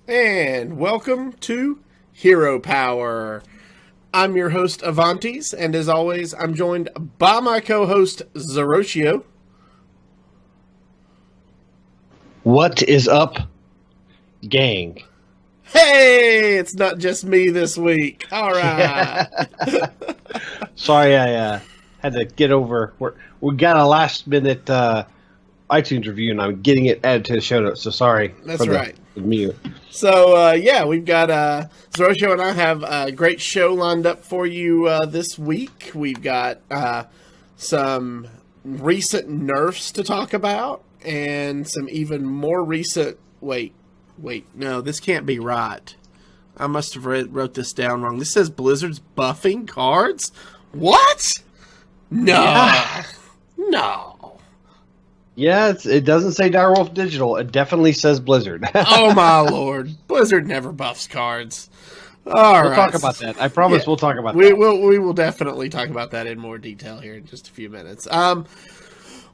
And welcome to Hero Power. I'm your host, Avanties, and as always, I'm joined by my co-host, Zerotio. What is up, gang? Hey, it's not just me this week. All right. Sorry, I had to get over. We got a last-minute iTunes review, and I'm getting it added to the show notes, so sorry. That's right. The mute. So, we've got Zerotio and I have a great show lined up for you this week. We've got some recent nerfs to talk about and some even more recent... Wait, no, this can't be right. I must have wrote this down wrong. This says Blizzard's buffing cards? What? No. Yeah. No. Yeah, it doesn't say Direwolf Digital. It definitely says Blizzard. Oh, my Lord. Blizzard never buffs cards. All right. We'll talk about that. I promise we'll talk about that. We will definitely talk about that in more detail here in just a few minutes.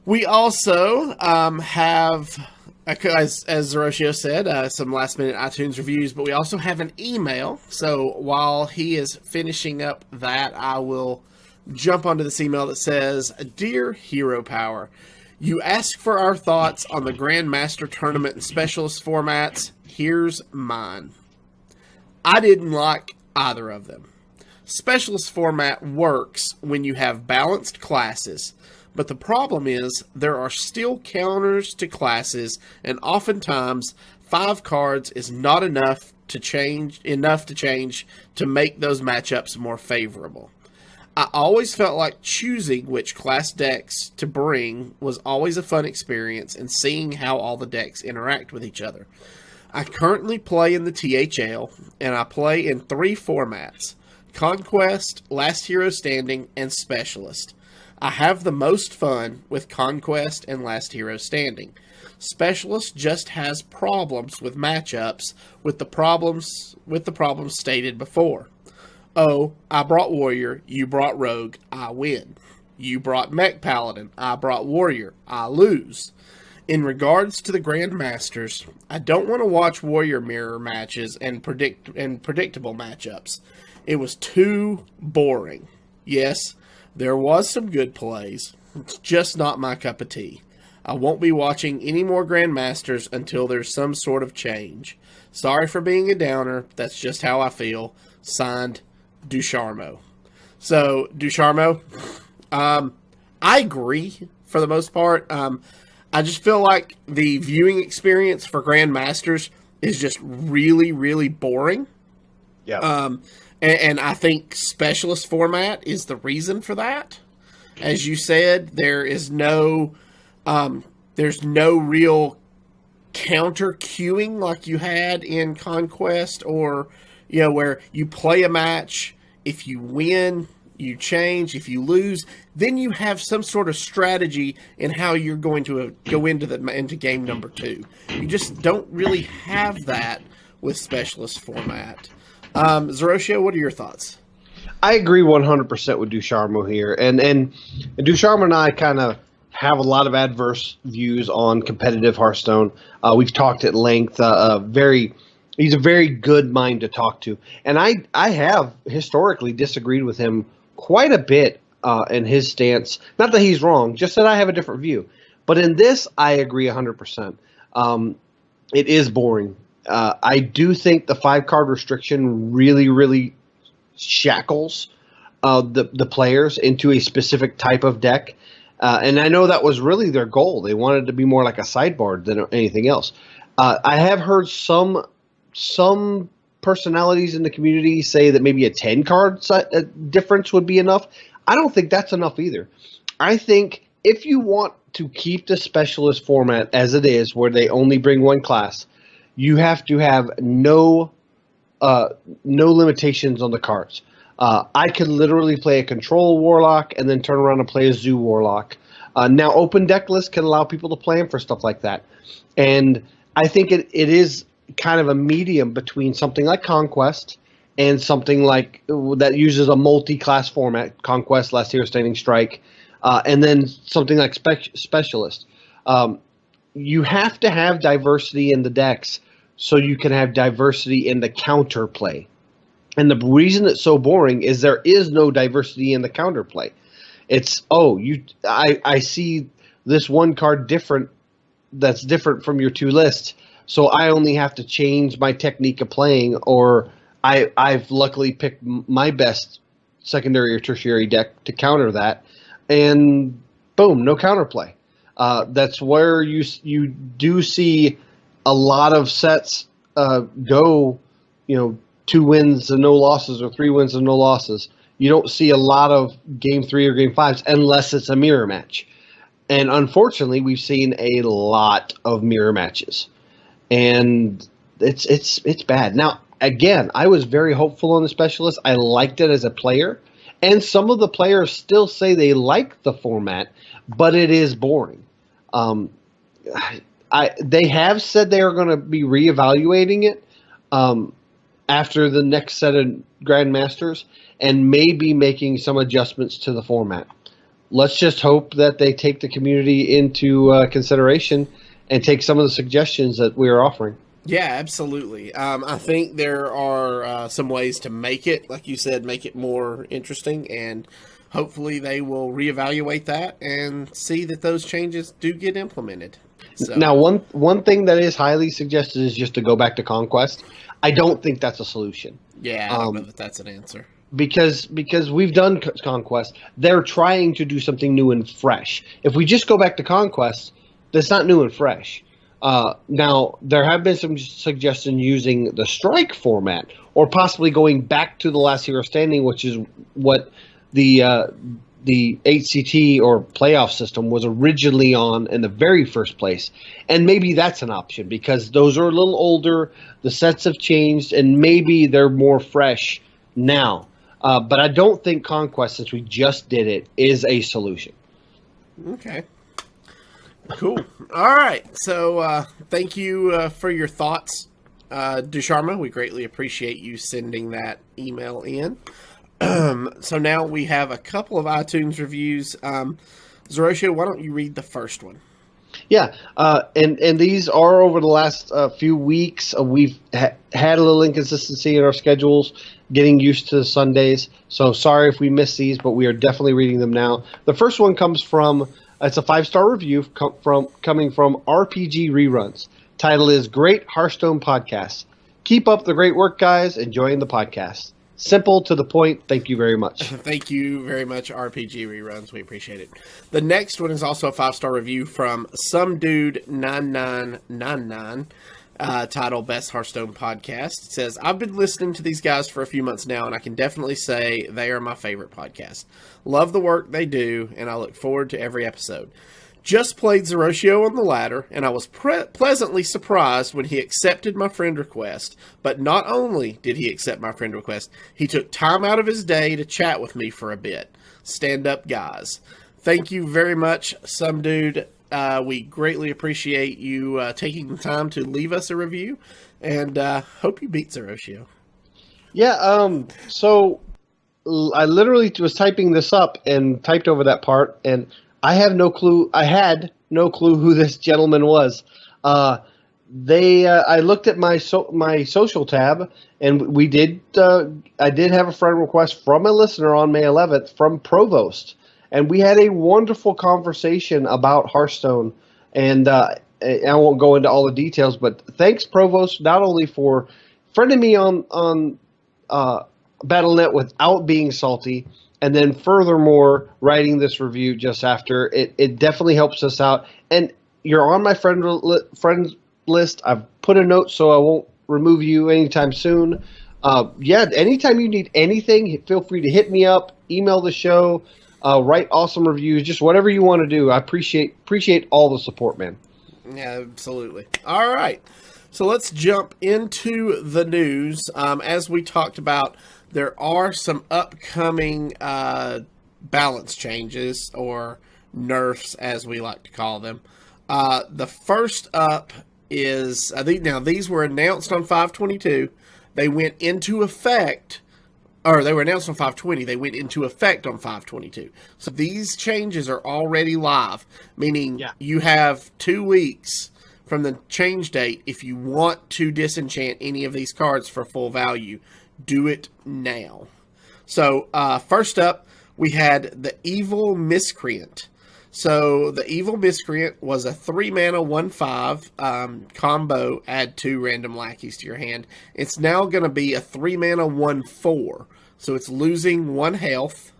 We also have, as Zerotio said, some last-minute iTunes reviews, but we also have an email. So while he is finishing up that, I will jump onto this email that says, Dear Hero Power, you asked for our thoughts on the Grandmaster Tournament and Specialist formats. Here's mine. I didn't like either of them. Specialist format works when you have balanced classes, but the problem is there are still counters to classes, and oftentimes 5 cards is not enough to change to make those matchups more favorable. I always felt like choosing which class decks to bring was always a fun experience, and seeing how all the decks interact with each other. I currently play in the THL, and I play in 3 formats: Conquest, Last Hero Standing, and Specialist. I have the most fun with Conquest and Last Hero Standing. Specialist just has problems with matchups with the problems stated before. Oh, I brought Warrior, you brought Rogue, I win. You brought Mech Paladin, I brought Warrior, I lose. In regards to the Grandmasters, I don't want to watch Warrior mirror matches and predictable matchups. It was too boring. Yes, there was some good plays. It's just not my cup of tea. I won't be watching any more Grandmasters until there's some sort of change. Sorry for being a downer. That's just how I feel. Signed, Ducharmo. So, Ducharmo, I agree for the most part. I just feel like the viewing experience for Grandmasters is just really, really boring. Yeah. And I think Specialist format is the reason for that. As you said, there's no real counter queuing like you had in Conquest, or where you play a match. If you win, you change. If you lose, then you have some sort of strategy in how you're going to go into game number 2. You just don't really have that with Specialist format. Zerotio, what are your thoughts? I agree 100% with Ducharmo here. And Ducharmo and I kind of have a lot of adverse views on competitive Hearthstone. We've talked at length. He's a very good mind to talk to. And I have historically disagreed with him quite a bit in his stance. Not that he's wrong, just that I have a different view. But in this, I agree 100%. It is boring. I do think the 5-card restriction really, really shackles the players into a specific type of deck. And I know that was really their goal. They wanted to be more like a sideboard than anything else. I have heard some personalities in the community say that maybe a 10-card difference would be enough. I don't think that's enough either. I think if you want to keep the Specialist format as it is, where they only bring 1 class, you have to have no limitations on the cards. I could literally play a Control Warlock and then turn around and play a Zoo Warlock. Now, Open Deck List can allow people to plan for stuff like that. And I think it is kind of a medium between something like Conquest and something like that uses a multi-class format, Conquest, Last Hero Standing, Strike, and then something like Specialist. You have to have diversity in the decks so you can have diversity in the counterplay. And the reason it's so boring is there is no diversity in the counterplay. It's, I see this one card that's different from your two lists, so I only have to change my technique of playing, or I've luckily picked my best secondary or tertiary deck to counter that, and boom, no counterplay. That's where you do see a lot of sets go, 2 wins and no losses, or 3 wins and no losses. You don't see a lot of game 3 or game 5s unless it's a mirror match. And unfortunately, we've seen a lot of mirror matches, and it's bad. Now, again, I was very hopeful on the Specialist. I liked it as a player, and some of the players still say they like the format, but it is boring. They have said they are going to be reevaluating it after the next set of Grandmasters, and maybe making some adjustments to the format. Let's just hope that they take the community into consideration and take some of the suggestions that we are offering. Yeah, absolutely. I think there are some ways to make it, like you said, make it more interesting, and hopefully they will reevaluate that and see that those changes do get implemented. So. Now, one thing that is highly suggested is just to go back to Conquest. I don't think that's a solution. Yeah, I don't know that that's an answer. Because we've done Conquest. They're trying to do something new and fresh. If we just go back to Conquest, that's not new and fresh. Now, there have been some suggestions using the Strike format, or possibly going back to the Last Hero Standing, which is what the HCT or playoff system was originally on in the very first place. And maybe that's an option, because those are a little older, the sets have changed, and maybe they're more fresh now. But I don't think Conquest, since we just did it, is a solution. Okay. Cool. All right. So thank you for your thoughts, Dusharma. We greatly appreciate you sending that email in. So now we have a couple of iTunes reviews. Zerotio, why don't you read the first one? Yeah, and these are over the last few weeks. We've had a little inconsistency in our schedules, getting used to Sundays. So sorry if we missed these, but we are definitely reading them now. The first one comes from, it's a 5-star review coming from RPG Reruns. Title is Great Hearthstone Podcast. Keep up the great work, guys. Enjoying the podcast. Simple, to the point. Thank you very much. Thank you very much, RPG Reruns. We appreciate it. The next one is also a 5-star review from Some Dude 9999, titled Best Hearthstone Podcast. It says, I've been listening to these guys for a few months now, and I can definitely say they are my favorite podcast. Love the work they do, and I look forward to every episode. Just played Zerotio on the ladder, and I was pleasantly surprised when he accepted my friend request. But not only did he accept my friend request, he took time out of his day to chat with me for a bit. Stand up, guys. Thank you very much, Some Dude. We greatly appreciate you taking the time to leave us a review, and hope you beat Zerotio. Yeah, so I literally was typing this up and typed over that part, and I had no clue who this gentleman was. I looked at my social tab, and I did have a friend request from a listener on May 11th from Provost, and we had a wonderful conversation about Hearthstone. And I won't go into all the details, but thanks, Provost, not only for friending me on Battle.net without being salty, and then furthermore, writing this review just after. It definitely helps us out. And you're on my friends list. I've put a note so I won't remove you anytime soon. Anytime you need anything, feel free to hit me up, email the show, write awesome reviews, just whatever you want to do. I appreciate all the support, man. Yeah, absolutely. All right. So let's jump into the news. As we talked about, there are some upcoming balance changes, or nerfs as we like to call them. The first up is, these were announced on 5/22. They went into effect, or they were announced on 5/20. They went into effect on 5/22. So these changes are already live, meaning you have 2 weeks from the change date, if you want to disenchant any of these cards for full value, do it now. So first up, we had the Evil Miscreant. So the Evil Miscreant was a 3-mana 1/5 combo, add 2 random lackeys to your hand. It's now going to be a 3-mana 1/4. So it's losing 1 health.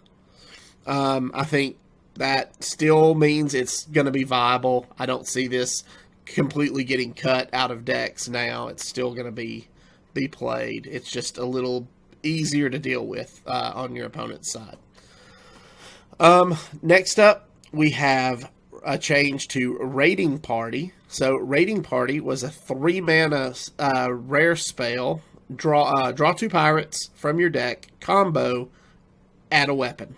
I think that still means it's going to be viable. I don't see this completely getting cut out of decks now. It's still going to be played. It's just a little easier to deal with on your opponent's side. Next up, we have a change to Raiding Party. So Raiding Party was a 3-mana rare spell. Draw 2 pirates from your deck, combo, add a weapon.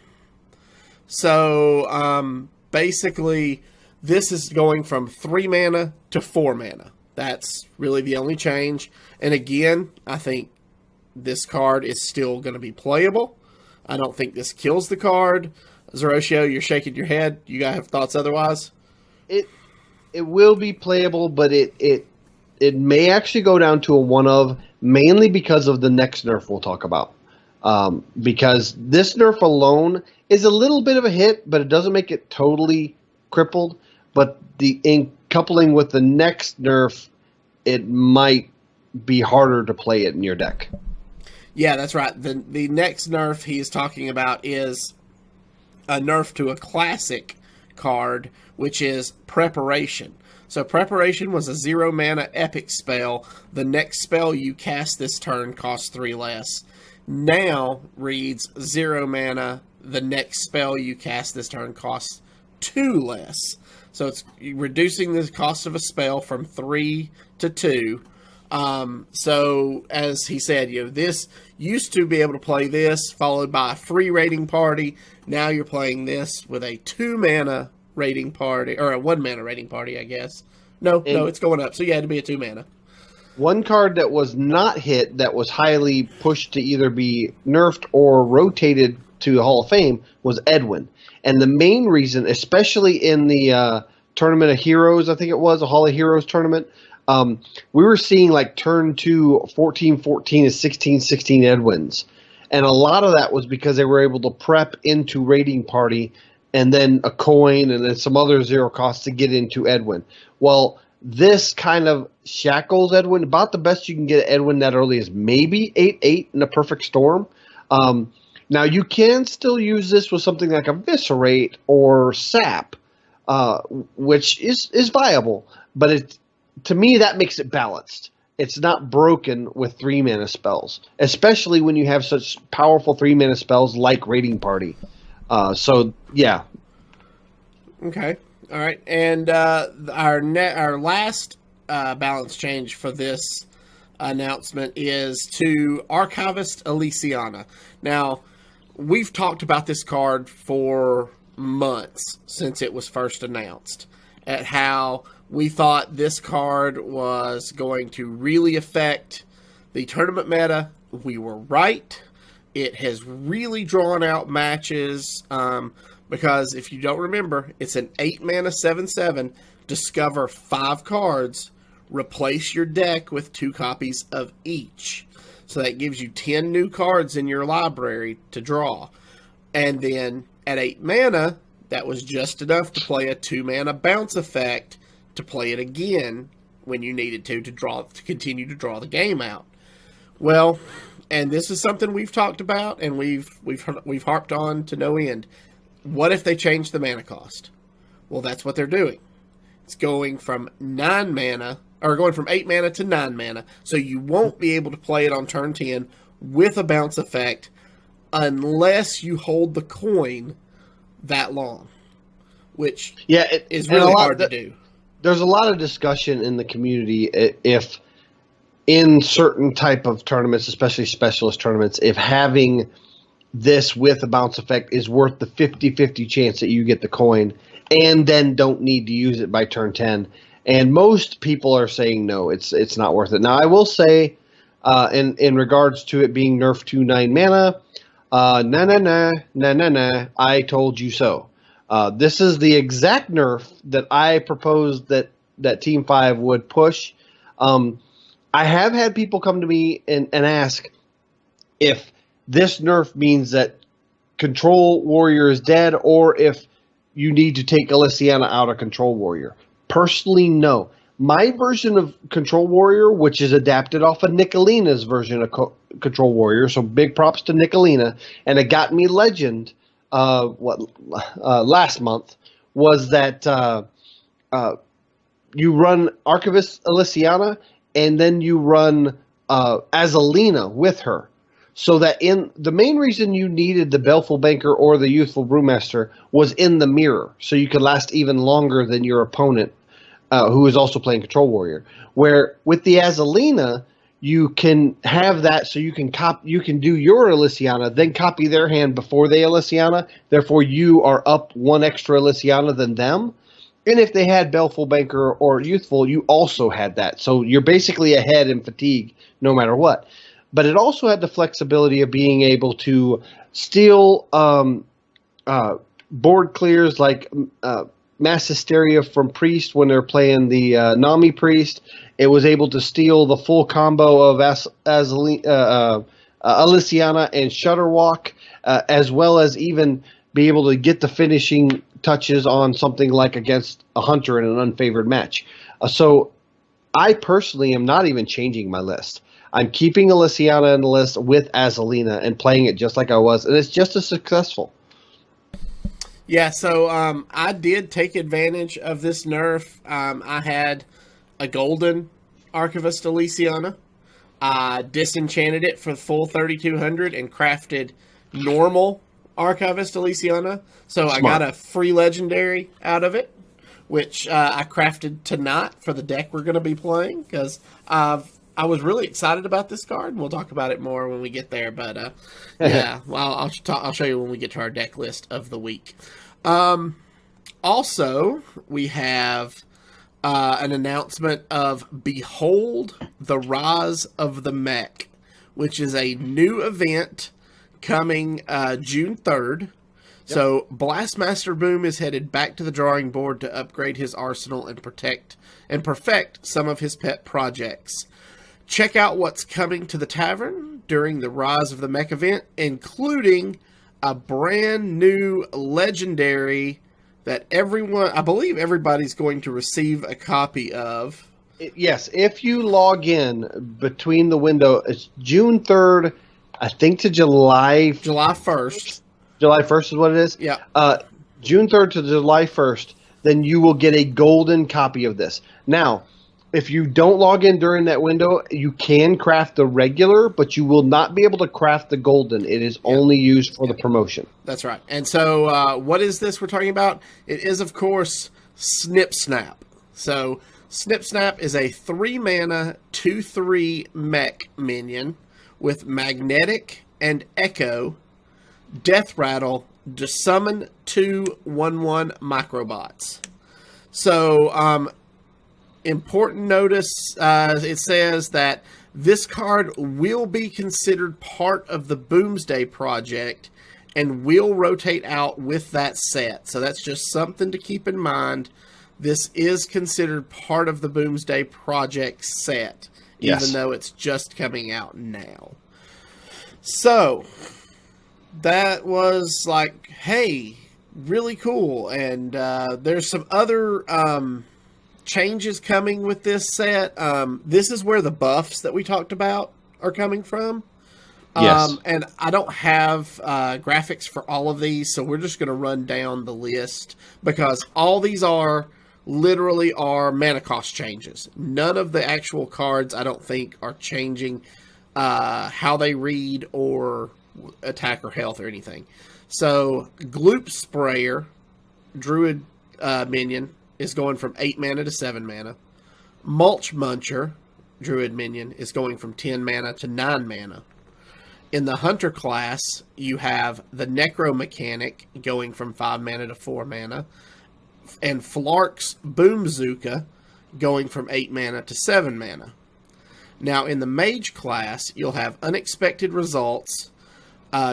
So basically, this is going from 3 mana to 4 mana. That's really the only change. And again, I think this card is still going to be playable. I don't think this kills the card. Zerotio, you're shaking your head. You guys have thoughts otherwise? It will be playable, but it may actually go down to a 1-of, mainly because of the next nerf we'll talk about. Because this nerf alone is a little bit of a hit, but it doesn't make it totally crippled. But in coupling with the next nerf, it might be harder to play it in your deck. Yeah, that's right. The next nerf he is talking about is a nerf to a classic card, which is Preparation. So Preparation was a 0-mana epic spell. The next spell you cast this turn costs 3 less. Now reads 0 mana. The next spell you cast this turn costs 2 less. So it's reducing the cost of a spell from 3 to 2. So as he said, this used to be able to play this followed by a free Raiding Party. Now you're playing this with a 2-mana Raiding Party, or a 1-mana Raiding Party, I guess. No, it's going up. So yeah, it'd be a 2-mana. One card that was not hit, that was highly pushed to either be nerfed or rotated to the Hall of Fame, was Edwin. And the main reason, especially in the Tournament of Heroes, I think it was, a Hall of Heroes tournament, we were seeing like turn 2, 14-14 and 16-16 Edwins. And a lot of that was because they were able to prep into Raiding Party and then a coin and then some other 0 costs to get into Edwin. Well, this kind of shackles Edwin. About the best you can get Edwin that early is maybe 8/8 in a perfect storm. Now, you can still use this with something like Eviscerate or Sap, which is viable. But to me, that makes it balanced. It's not broken with 3-mana spells, especially when you have such powerful 3-mana spells like Raiding Party. So, yeah. Okay. All right. And our last balance change for this announcement is to Archivist Elysiana. Now, we've talked about this card for months since it was first announced, at how we thought this card was going to really affect the tournament meta. We were right. It has really drawn out matches because if you don't remember, it's an 8-mana 7/7. Discover 5 cards. Replace your deck with 2 copies of each. So that gives you 10 new cards in your library to draw. And then at 8 mana, that was just enough to play a 2-mana bounce effect to play it again when you needed to continue to draw the game out. Well, and this is something we've talked about and we've harped on to no end. What if they change the mana cost? Well, that's what they're doing. It's going from 9 mana, or going from 8 mana to 9 mana, so you won't be able to play it on turn 10 with a bounce effect unless you hold the coin that long, which is really hard to do. There's a lot of discussion in the community if in certain type of tournaments, especially specialist tournaments, if having this with a bounce effect is worth the 50-50 chance that you get the coin and then don't need to use it by turn 10. And most people are saying no, it's not worth it. Now, I will say, in regards to it being nerfed to 9 mana, I told you so. This is the exact nerf that I proposed that that Team 5 would push. I have had people come to me and ask if this nerf means that Control Warrior is dead or if you need to take Elysiana out of Control Warrior. Personally, no. My version of Control Warrior, which is adapted off of Nicolina's version of Control Warrior, so big props to Nicolina, and it got me Legend last month, was that you run Archivist Elysiana, and then you run Azalina with her. So that in the main reason you needed the Baleful Banker or the Youthful Brewmaster was in the mirror, so you could last even longer than your opponent, who is also playing Control Warrior. Where with the Azalina, you can have that, so you can do your Elysiana, then copy their hand before they Elysiana. Therefore, you are up one extra Elysiana than them. And if they had Baleful Banker or Youthful, you also had that. So you're basically ahead in fatigue no matter what. But it also had the flexibility of being able to steal board clears like Mass Hysteria from Priest when they're playing the Nami Priest. It was able to steal the full combo of Elysiana and Shudderwalk, as well as even be able to get the finishing touches on something like against a Hunter in an unfavored match. So I personally am not even changing my list. I'm keeping Elysiana in the list with Azalina and playing it just like I was, and it's just as successful. Yeah, so I did take advantage of this nerf. I had a golden Archivist Elysiana. I disenchanted it for full 3200 and crafted normal Archivist Elysiana. So Smart. I got a free legendary out of it, which I crafted tonight for the deck we're going to be playing, because I was really excited about this card, and we'll talk about it more when we get there. But yeah, well, I'll show you when we get to our deck list of the week. Also, we have an announcement of Behold the Rise of the Mech, which is a new event coming June 3rd. Yep. So Blastmaster Boom is headed back to the drawing board to upgrade his arsenal and perfect some of his pet projects. Check out what's coming to the tavern during the Rise of the Mech event, including a brand new legendary that I believe everybody's going to receive a copy of. Yes, if you log in between the window, it's June 3rd, I think, to July 1st. July 1st is what it is? Yeah. June 3rd to July 1st, then you will get a golden copy of this. Now, if you don't log in during that window, you can craft the regular, but you will not be able to craft the golden. It is only used for the promotion. That's right. And so what is this we're talking about? It is, of course, Snip Snap. So Snip Snap is a 3-mana, 2/3 mech minion with Magnetic and Echo, Death Rattle, to summon 2 1/1 Microbots. So, important notice, it says that this card will be considered part of the Boomsday project and will rotate out with that set. So that's just something to keep in mind. This is considered part of the Boomsday project set, even though it's just coming out now. So that was like, hey, really cool. And there's some other changes coming with this set. This is where the buffs that we talked about are coming from. Yes. And I don't have graphics for all of these, so we're just going to run down the list, because all these are literally mana cost changes. None of the actual cards, I don't think, are changing how they read or attack or health or anything. So Gloop Sprayer, Druid minion, is going from 8 mana to 7 mana. Mulch Muncher, Druid minion, is going from 10 mana to 9 mana. In the Hunter class, you have the Necro Mechanic going from 5 mana to 4 mana, and Flark's Boomzooka going from 8 mana to 7 mana. Now, in the Mage class, you'll have Unexpected Results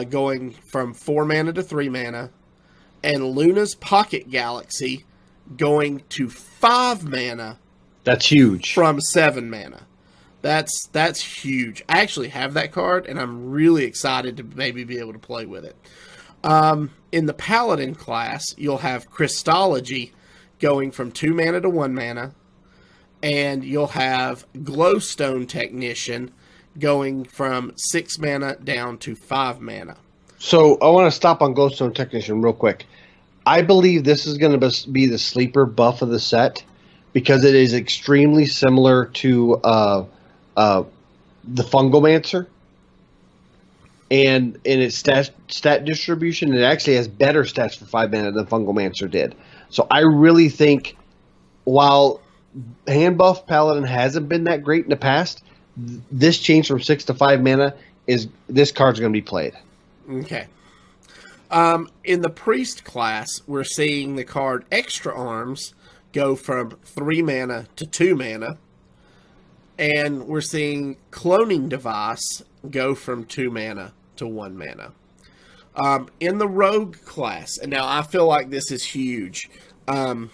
going from 4 mana to 3 mana, and Luna's Pocket Galaxy going to 5 mana That's huge. From 7 mana. That's huge. I actually have that card, and I'm really excited to maybe be able to play with it. In the Paladin class, you'll have Crystology going from 2 mana to 1 mana, and you'll have Glowstone Technician going from 6 mana down to 5 mana. So I want to stop on Glowstone Technician real quick. I believe this is going to be the sleeper buff of the set because it is extremely similar to the Fungalmancer, and in its stat distribution, it actually has better stats for 5 mana than Fungalmancer did. So I really think, while hand buff Paladin hasn't been that great in the past, this change from 6 to 5 mana this card's going to be played. Okay. In the Priest class, we're seeing the card Extra Arms go from 3 mana to 2 mana. And we're seeing Cloning Device go from 2 mana to 1 mana. In the Rogue class, and now I feel like this is huge. I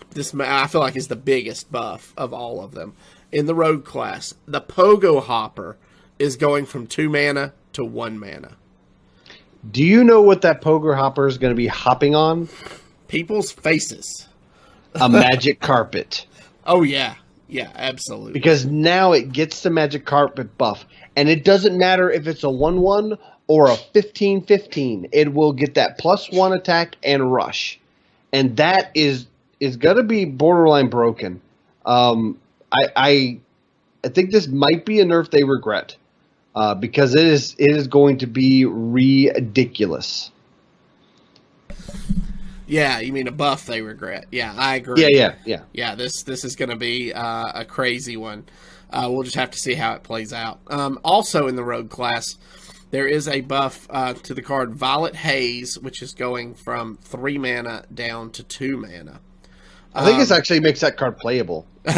feel like is the biggest buff of all of them. In the Rogue class, the Pogo Hopper is going from 2 mana to 1 mana. Do you know what that Pogo Hopper is going to be hopping on? People's faces. A magic carpet. Oh, yeah. Yeah, absolutely. Because now it gets the magic carpet buff. And it doesn't matter if it's a 1/1 or a 15/15. It will get that +1 attack and rush. And that is going to be borderline broken. I think this might be a nerf they regret. Because it is going to be ridiculous. Yeah, you mean a buff they regret. Yeah, I agree. Yeah. Yeah, this is going to be a crazy one. We'll just have to see how it plays out. Also in the Rogue class, there is a buff to the card Violet Haze, which is going from 3 mana down to 2 mana. I think this actually makes that card playable. 2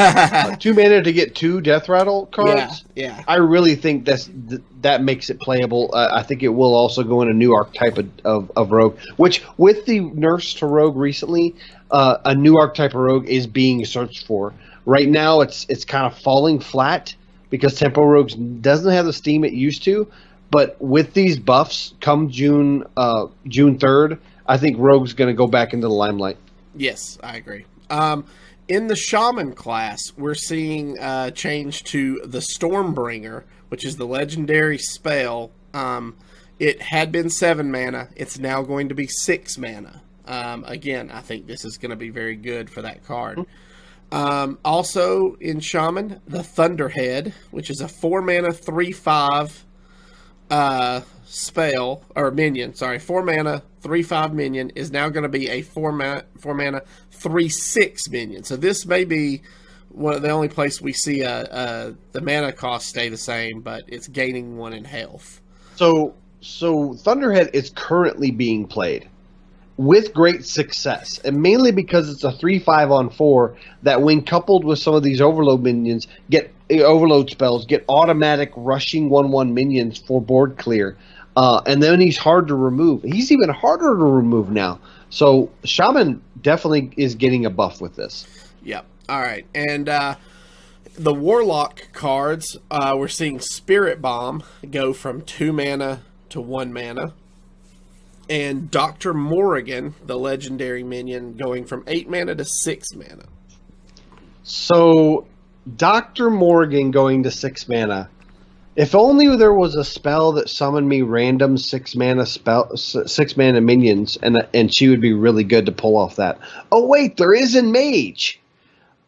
mana to get 2 Death Rattle cards. Yeah. I really think that makes it playable. I think it will also go in a new archetype of Rogue, which with the nerfs to Rogue recently, a new archetype of Rogue is being searched for. Right now, it's kind of falling flat because Tempo Rogues doesn't have the steam it used to. But with these buffs, come June 3rd, I think Rogue's going to go back into the limelight. Yes, I agree. In the Shaman class, we're seeing change to the Stormbringer, which is the legendary spell. It had been 7 mana. It's now going to be 6 mana. Again, I think this is going to be very good for that card. Also in Shaman, the Thunderhead, which is a 4 mana 3/5 spell, or minion, 4 mana 3/5 minion is now going to be a 4 mana 3/6 minion. So this may be one of the only place we see the mana cost stay the same, but it's gaining 1 in health. So Thunderhead is currently being played with great success, and mainly because it's a 3/5 on 4 that, when coupled with some of these overload minions, overload spells, get automatic rushing 1/1 minions for board clear. And then he's hard to remove. He's even harder to remove now. So Shaman definitely is getting a buff with this. Yep. All right. And the Warlock cards, we're seeing Spirit Bomb go from 2 mana to 1 mana. And Dr. Morrigan, the legendary minion, going from 8 mana to 6 mana. So Dr. Morrigan going to 6 mana. If only there was a spell that summoned me random 6 mana minions, and she would be really good to pull off that. Oh wait, there is in Mage.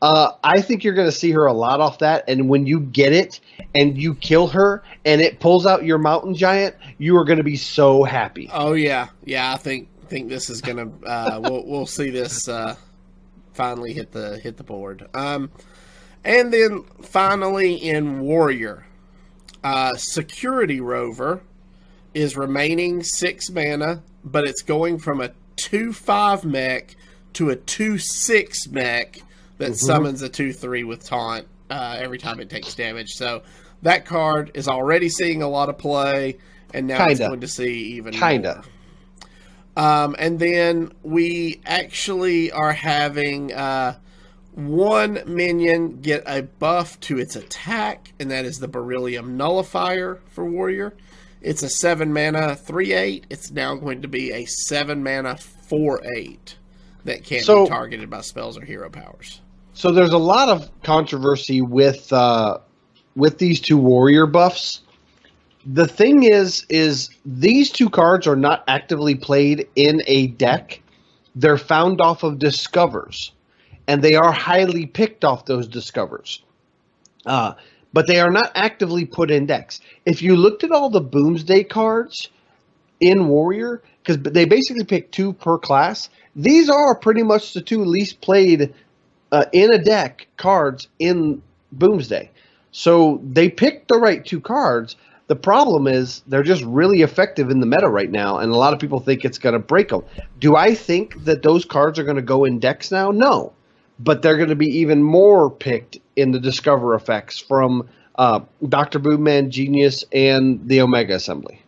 I think you're going to see her a lot off that, and when you get it and you kill her and it pulls out your Mountain Giant, you are going to be so happy. Oh yeah, I think this is going to we'll see this finally hit the board. And then finally in Warrior. Security Rover is remaining 6 mana, but it's going from a 2/5 mech to a 2/6 mech that summons a 2/3 with taunt every time it takes damage. So that card is already seeing a lot of play, and now it's going to see even more. And then we actually are having one minion get a buff to its attack, and that is the Beryllium Nullifier for Warrior. It's a 7 mana 3/8. It's now going to be a 7 mana 4/8 that can't be targeted by spells or hero powers. So there's a lot of controversy with these two Warrior buffs. The thing is these two cards are not actively played in a deck. They're found off of discovers, and they are highly picked off those discovers. But they are not actively put in decks. If you looked at all the Boomsday cards in Warrior, because they basically pick 2 per class, these are pretty much the 2 least played in a deck cards in Boomsday. So they picked the right 2 cards. The problem is they're just really effective in the meta right now, and a lot of people think it's going to break them. Do I think that those cards are going to go in decks now? No. But they're going to be even more picked in the Discover effects from Dr. Boomman, Genius, and the Omega Assembly.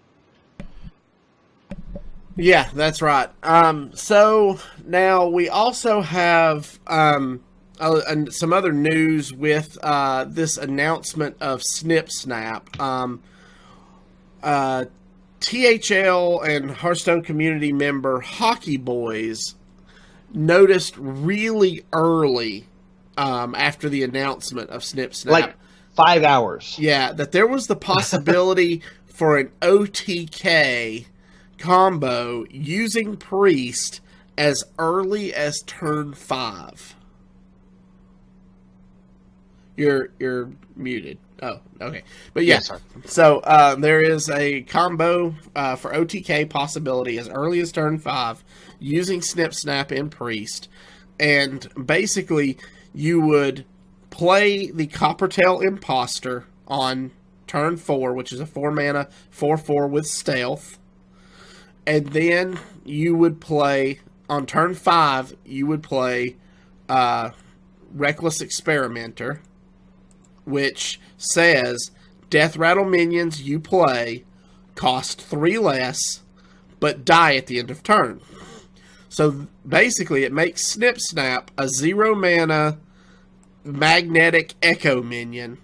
Yeah, that's right. So now we also have some other news with this announcement of Snip Snap. THL and Hearthstone community member Hockey Boys noticed really early after the announcement of Snip Snap. Like 5 hours. Yeah, that there was the possibility for an OTK combo using Priest as early as turn 5. You're muted. Oh, okay. But yeah, so there is a combo for OTK possibility as early as turn 5 using Snip Snap and Priest. And basically, you would play the Coppertail Imposter on turn 4, which is a 4 mana 4/4 with Stealth. And then you would play, on turn 5, you would play Reckless Experimenter, which says Death Rattle minions you play cost 3 less, but die at the end of turn. So basically, it makes Snip Snap a 0 mana magnetic echo minion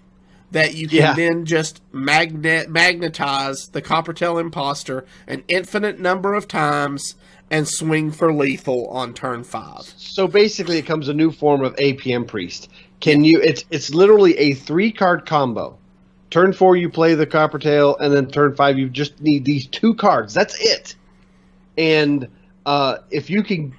that you can then just magnetize the Coppertail Imposter an infinite number of times and swing for lethal on turn 5. So basically, it becomes a new form of APM Priest. It's literally a 3-card combo. Turn 4, you play the Coppertail, and then turn 5, you just need these 2 cards. That's it. And if you can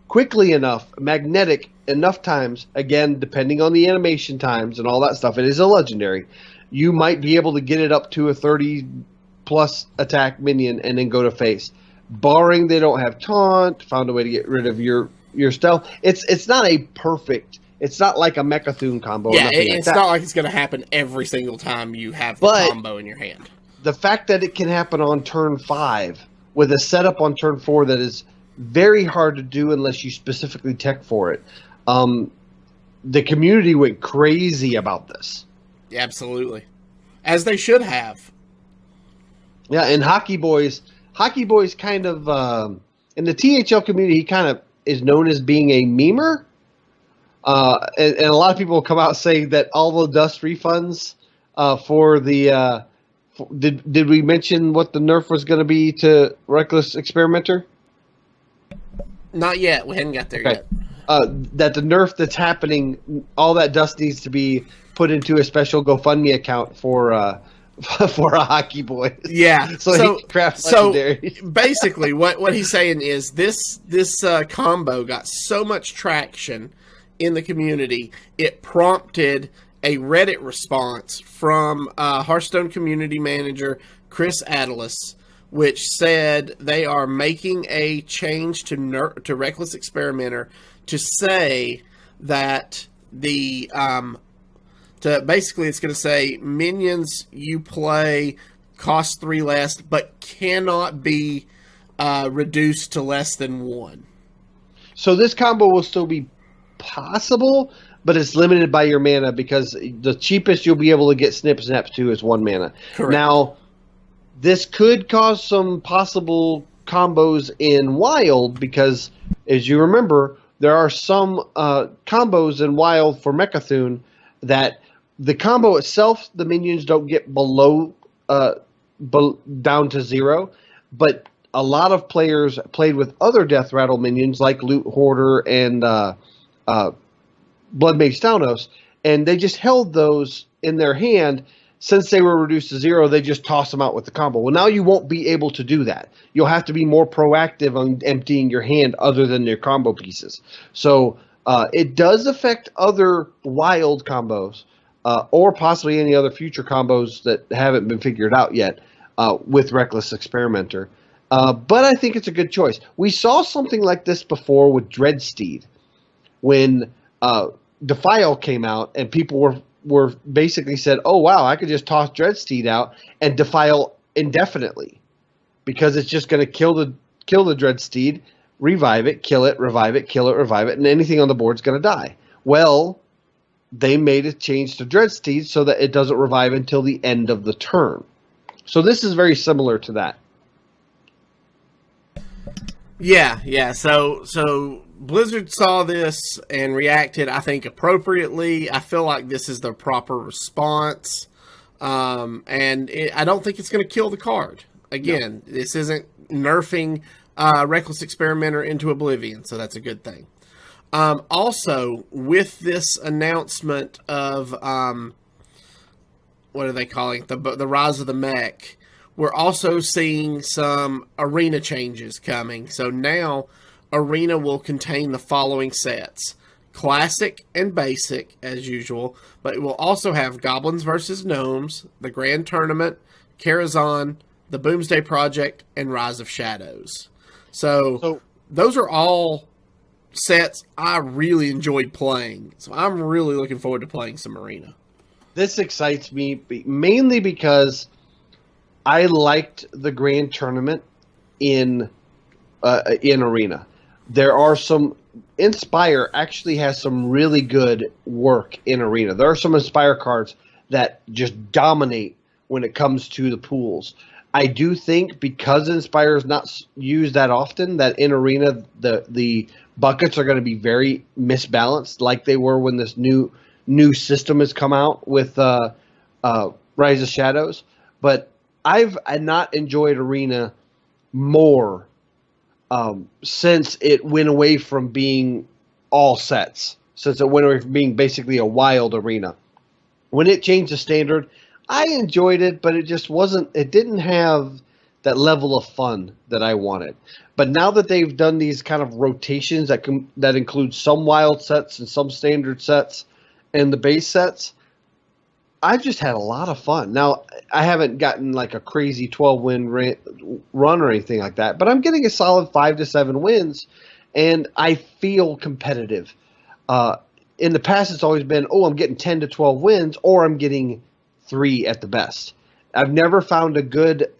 quickly enough, magnetic enough times, again, depending on the animation times and all that stuff, it is a legendary, you might be able to get it up to a 30-plus attack minion and then go to face. Barring they don't have taunt, found a way to get rid of your stealth. It's not a perfect... It's not like a Mechathune combo. Yeah, it's not like it's going to happen every single time you have the combo in your hand. The fact that it can happen on turn 5 with a setup on turn 4 that is very hard to do unless you specifically tech for it. The community went crazy about this. Yeah, absolutely. As they should have. Yeah, and Hockey Boys kind of, in the THL community, he kind of is known as being a memer. And a lot of people will come out saying that all the dust refunds for the did we mention what the nerf was going to be to Reckless Experimenter? Not yet. We hadn't got there yet. That the nerf that's happening, all that dust needs to be put into a special GoFundMe account for a Hockey Boy. Yeah. So he crafts legendaries. Basically, what he's saying is this combo got so much traction in the community, it prompted a Reddit response from Hearthstone community manager Chris Adelis, which said they are making a change to Reckless Experimenter to say that the basically it's going to say minions you play cost 3 less, but cannot be reduced to less than 1. So this combo will still be possible, but it's limited by your mana because the cheapest you'll be able to get Snip Snap to is 1 mana. Correct. Now, this could cause some possible combos in Wild because, as you remember, there are some combos in Wild for Mechathune that the combo itself, the minions don't get below down to 0, but a lot of players played with other Death Rattle minions like Loot Hoarder and Blood Mage Stalnos, and they just held those in their hand. Since they were reduced to 0, they just toss them out with the combo. Well, now you won't be able to do that. You'll have to be more proactive on emptying your hand other than your combo pieces. So it does affect other Wild combos, or possibly any other future combos that haven't been figured out yet with Reckless Experimenter. But I think it's a good choice. We saw something like this before with Dreadsteed when Defile came out and people were basically said, oh, wow, I could just toss Dreadsteed out and Defile indefinitely because it's just going to kill the Dreadsteed, revive it, kill it, revive it, kill it, revive it, and anything on the board is going to die. Well, they made a change to Dreadsteed so that it doesn't revive until the end of the turn. So this is very similar to that. Yeah. So Blizzard saw this and reacted, I think, appropriately. I feel like this is the proper response. I don't think it's going to kill the card. Again, no. This isn't nerfing Reckless Experimenter into oblivion, so that's a good thing. Also, with this announcement of, what are they calling it? The Rise of the Mech, we're also seeing some arena changes coming. So now Arena will contain the following sets: Classic and Basic, as usual, but it will also have Goblins vs. Gnomes, the Grand Tournament, Karazhan, the Boomsday Project, and Rise of Shadows. So those are all sets I really enjoyed playing. So I'm really looking forward to playing some Arena. This excites me mainly because I liked the Grand Tournament in Arena. There are some Inspire actually has some really good work in Arena. There are some Inspire cards that just dominate when it comes to the pools. I do think because Inspire is not used that often, that in Arena the buckets are going to be very misbalanced, like they were when this new system has come out with Rise of Shadows. But I've not enjoyed Arena more since it went away from being all sets, since it went away from being basically a Wild Arena. When it changed the standard, I enjoyed it, but it just it didn't have that level of fun that I wanted. But now that they've done these kind of rotations that include some Wild sets and some standard sets and the base sets, I've just had a lot of fun. Now, I haven't gotten like a crazy 12-win run or anything like that, but I'm getting a solid 5 to 7 wins, and I feel competitive. In the past, it's always been, I'm getting 10 to 12 wins, or I'm getting 3 at the best. I've never found a good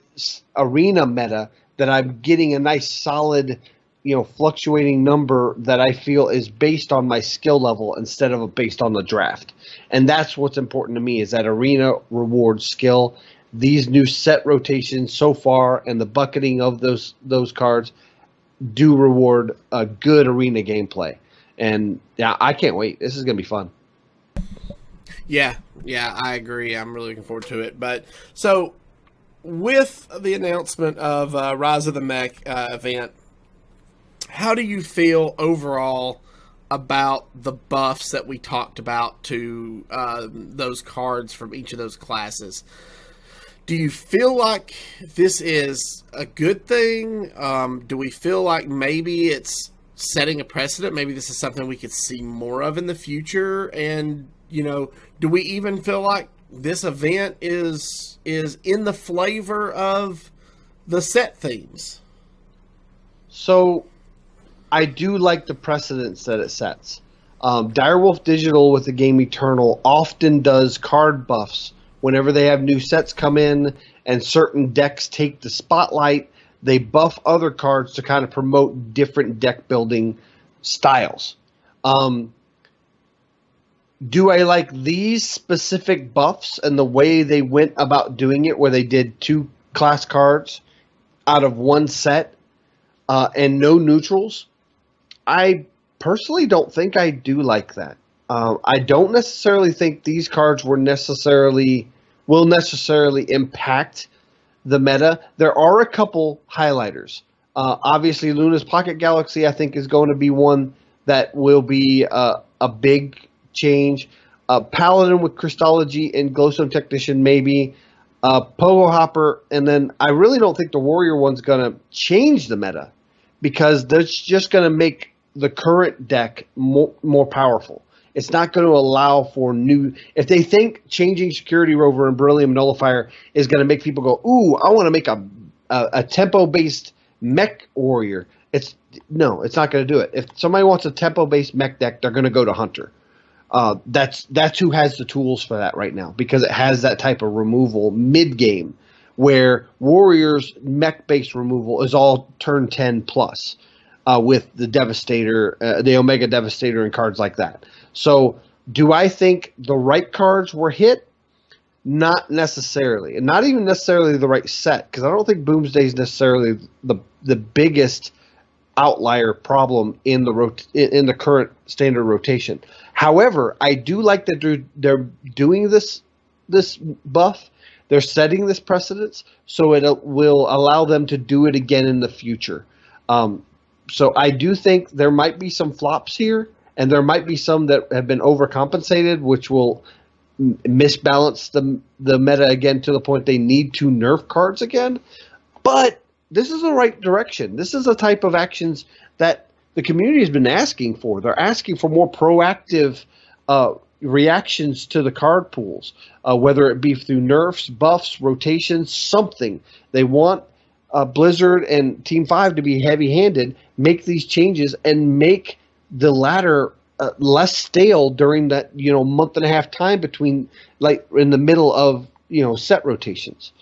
Arena meta that I'm getting a nice solid, fluctuating number that I feel is based on my skill level instead of based on the draft. And that's what's important to me, is that Arena rewards skill. These new set rotations so far and the bucketing of those cards do reward a good Arena gameplay. And yeah, I can't wait. This is going to be fun. Yeah, I agree. I'm really looking forward to it. But so with the announcement of Rise of the Mech event, how do you feel overall about the buffs that we talked about to those cards from each of those classes? Do you feel like this is a good thing? Do we feel like maybe it's setting a precedent? Maybe this is something we could see more of in the future? And, do we even feel like this event is in the flavor of the set themes? So I do like the precedents that it sets. Direwolf Digital with the game Eternal often does card buffs whenever they have new sets come in and certain decks take the spotlight. They buff other cards to kind of promote different deck building styles. Do I like these specific buffs and the way they went about doing it, where they did 2 class cards out of 1 set and no neutrals? I personally don't think I do like that. I don't necessarily think these cards will necessarily impact the meta. There are a couple highlighters. Obviously, Luna's Pocket Galaxy, I think, is going to be one that will be a big change. Paladin with Crystology and Glowstone Technician, maybe. Pogo Hopper, and then I really don't think the Warrior one's going to change the meta because that's just going to make the current deck more powerful. It's not going to allow for new. If they think changing Security Rover and Beryllium Nullifier is going to make people go, "Ooh, I want to make a tempo-based mech warrior," it's not going to do it. If somebody wants a tempo-based mech deck, they're going to go to Hunter. That's who has the tools for that right now because it has that type of removal mid-game, where Warriors mech-based removal is all turn 10 plus with the Devastator, the Omega Devastator, and cards like that. So, do I think the right cards were hit? Not necessarily, and not even necessarily the right set, because I don't think Boomsday is necessarily the biggest outlier problem in the current standard rotation. However, I do like that they're doing this buff. They're setting this precedence, so it will allow them to do it again in the future. So I do think there might be some flops here, and there might be some that have been overcompensated, which will misbalance the meta again to the point they need to nerf cards again. But this is the right direction. This is the type of actions that the community has been asking for. They're asking for more proactive reactions to the card pools, whether it be through nerfs, buffs, rotations, something. They want Blizzard and Team 5 to be heavy-handed, make these changes, and make the ladder less stale during that month and a half time between, like, in the middle of set rotations.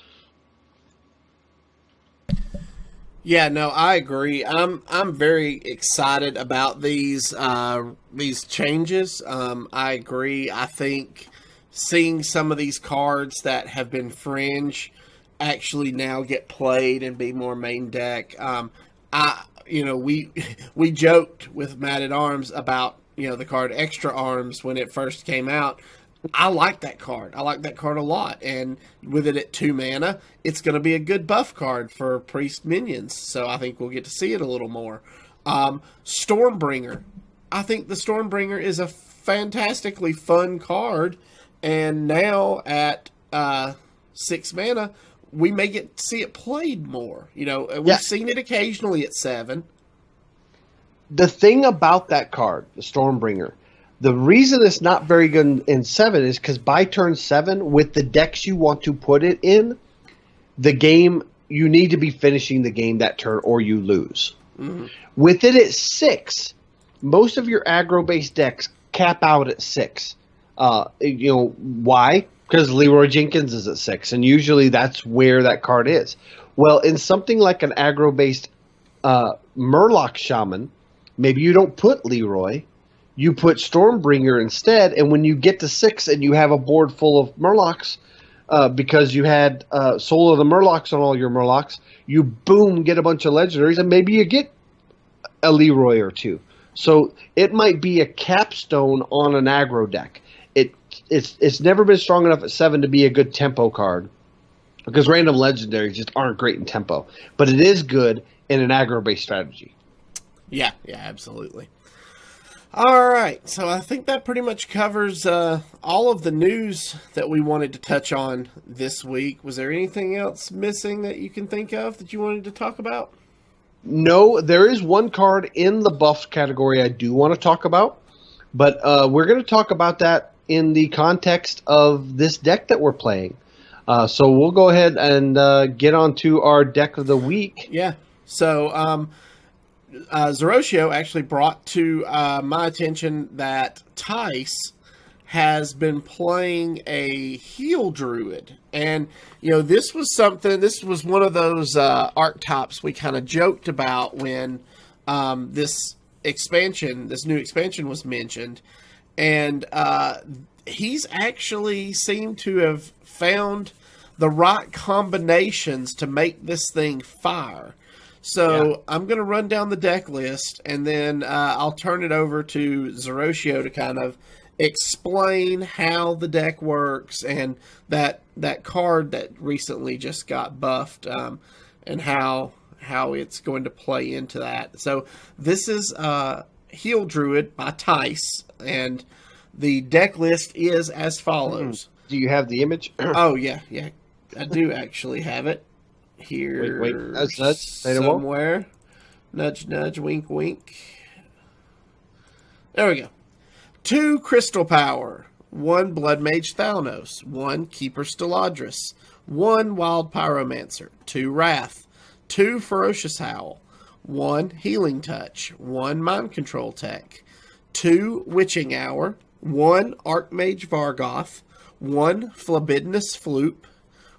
Yeah, no, I agree. I'm very excited about these changes. I agree. I think seeing some of these cards that have been fringe actually now get played and be more main deck. We joked with Mad at Arms about the card Extra Arms when it first came out. I like that card. I like that card a lot. And with it at 2 mana, it's going to be a good buff card for Priest minions. So I think we'll get to see it a little more. Stormbringer. I think the Stormbringer is a fantastically fun card. And now at 6 mana, we may get to see it played more. We've seen it occasionally at 7. The thing about that card, the Stormbringer, the reason it's not very good in 7 is because by turn 7, with the decks you want to put it in, the game, you need to be finishing the game that turn or you lose. Mm-hmm. With it at 6, most of your aggro-based decks cap out at 6. Why? Because Leroy Jenkins is at 6, and usually that's where that card is. Well, in something like an aggro-based Murloc Shaman, maybe you don't put Leroy, you put Stormbringer instead, and when you get to 6 and you have a board full of Murlocs, because you had Soul of the Murlocs on all your Murlocs, you boom, get a bunch of legendaries, and maybe you get a Leroy or 2. So it might be a capstone on an aggro deck. It's never been strong enough at 7 to be a good tempo card, because random legendaries just aren't great in tempo. But it is good in an aggro-based strategy. Yeah, absolutely. All right, so I think that pretty much covers all of the news that we wanted to touch on this week. Was there anything else missing that you can think of that you wanted to talk about? No, there is one card in the buffs category I do want to talk about, but we're going to talk about that in the context of this deck that we're playing. So we'll go ahead and get on to our deck of the week. Yeah, so Zerotio actually brought to my attention that Tice has been playing a Heal Druid. And, this was one of those archetypes we kind of joked about when this new expansion was mentioned. And he's actually seemed to have found the right combinations to make this thing fire. So I'm going to run down the deck list, and then I'll turn it over to Zerotio to kind of explain how the deck works and that card that recently just got buffed, and how it's going to play into that. So this is Heal Druid by Tice, and the deck list is as follows. Do you have the image? Oh, yeah. I do actually have it here. Wait. That's somewhere. Nudge, nudge, wink, wink. There we go. 2 Crystal Power, 1 Blood Mage Thalnos, 1 Keeper Steladris, 1 Wild Pyromancer, 2 Wrath, 2 Ferocious Howl, 1 Healing Touch, 1 Mind Control Tech, 2 Witching Hour, 1 Archmage Vargoth, 1 Phlebidnus Floop,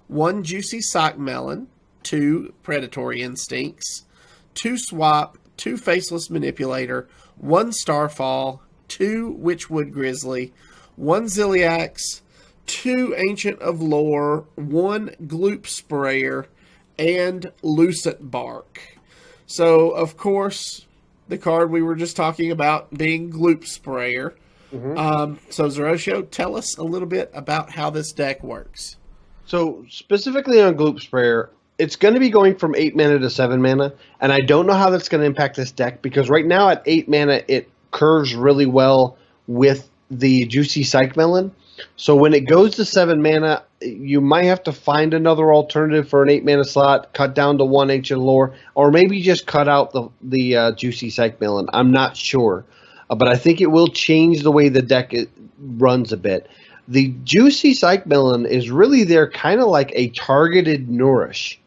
1 Juicy Sock Melon, 2 Predatory Instincts, 2 Swap, 2 Faceless Manipulator, 1 Starfall, 2 Witchwood Grizzly, 1 Ziliax, 2 Ancient of Lore, 1 Gloop Sprayer, and Lucent Bark. So, of course, the card we were just talking about being Gloop Sprayer. So, Zerotio, tell us a little bit about how this deck works. So, specifically on Gloop Sprayer, it's going to be going from 8 mana to 7 mana, and I don't know how that's going to impact this deck, because right now at 8 mana, it curves really well with the Juicy Psych Melon. So when it goes to 7 mana, you might have to find another alternative for an 8 mana slot, cut down to 1 Ancient Lore, or maybe just cut out the Juicy Psych Melon. I'm not sure. But I think it will change the way the deck runs a bit. The Juicy Psych Melon is really there kind of like a targeted Nourish.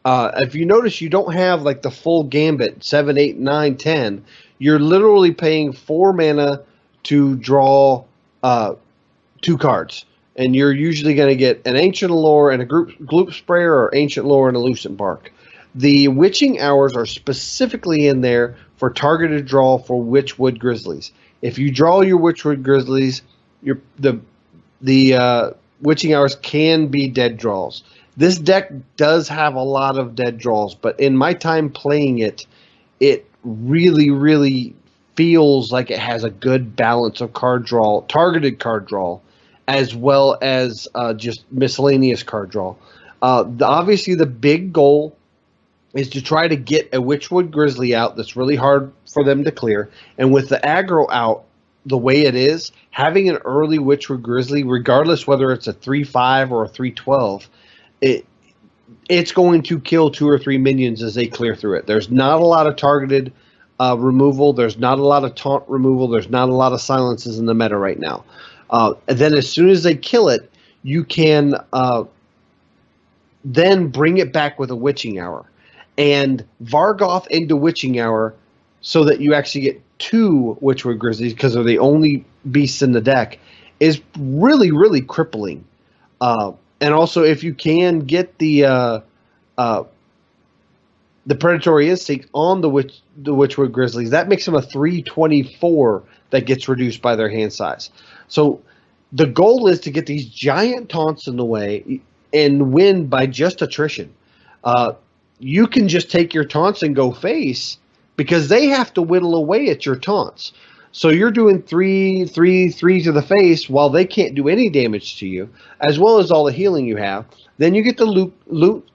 If you notice, you don't have like the full gambit, 7, 8, 9, 10. You're literally paying 4 mana to draw 2 cards. And you're usually going to get an Ancient Lore and a Gloop Sprayer, or Ancient Lore and a Lucent Bark. The Witching Hours are specifically in there for targeted draw for Witchwood Grizzlies. If you draw your Witchwood Grizzlies, the Witching Hours can be dead draws. This deck does have a lot of dead draws, but in my time playing it, it really, really feels like it has a good balance of card draw, targeted card draw, as well as just miscellaneous card draw. Obviously, the big goal is to try to get a Witchwood Grizzly out that's really hard for them to clear. And with the aggro out the way it is, having an early Witchwood Grizzly, regardless whether it's a 3/5 or a 3/12, it's going to kill 2 or 3 minions as they clear through it. There's not a lot of targeted removal. There's not a lot of taunt removal. There's not a lot of silences in the meta right now. And then as soon as they kill it, you can then bring it back with a Witching Hour. And Vargoth into Witching Hour so that you actually get 2 Witchwood Grizzlies, because they're the only beasts in the deck, is really, really crippling. And also, if you can get the Predatory Instinct on the Witchwood Grizzlies, that makes them a 3/24 that gets reduced by their hand size. So the goal is to get these giant taunts in the way and win by just attrition. You can just take your taunts and go face, because they have to whittle away at your taunts. So you're doing 3 to the face while they can't do any damage to you, as well as all the healing you have. Then you get the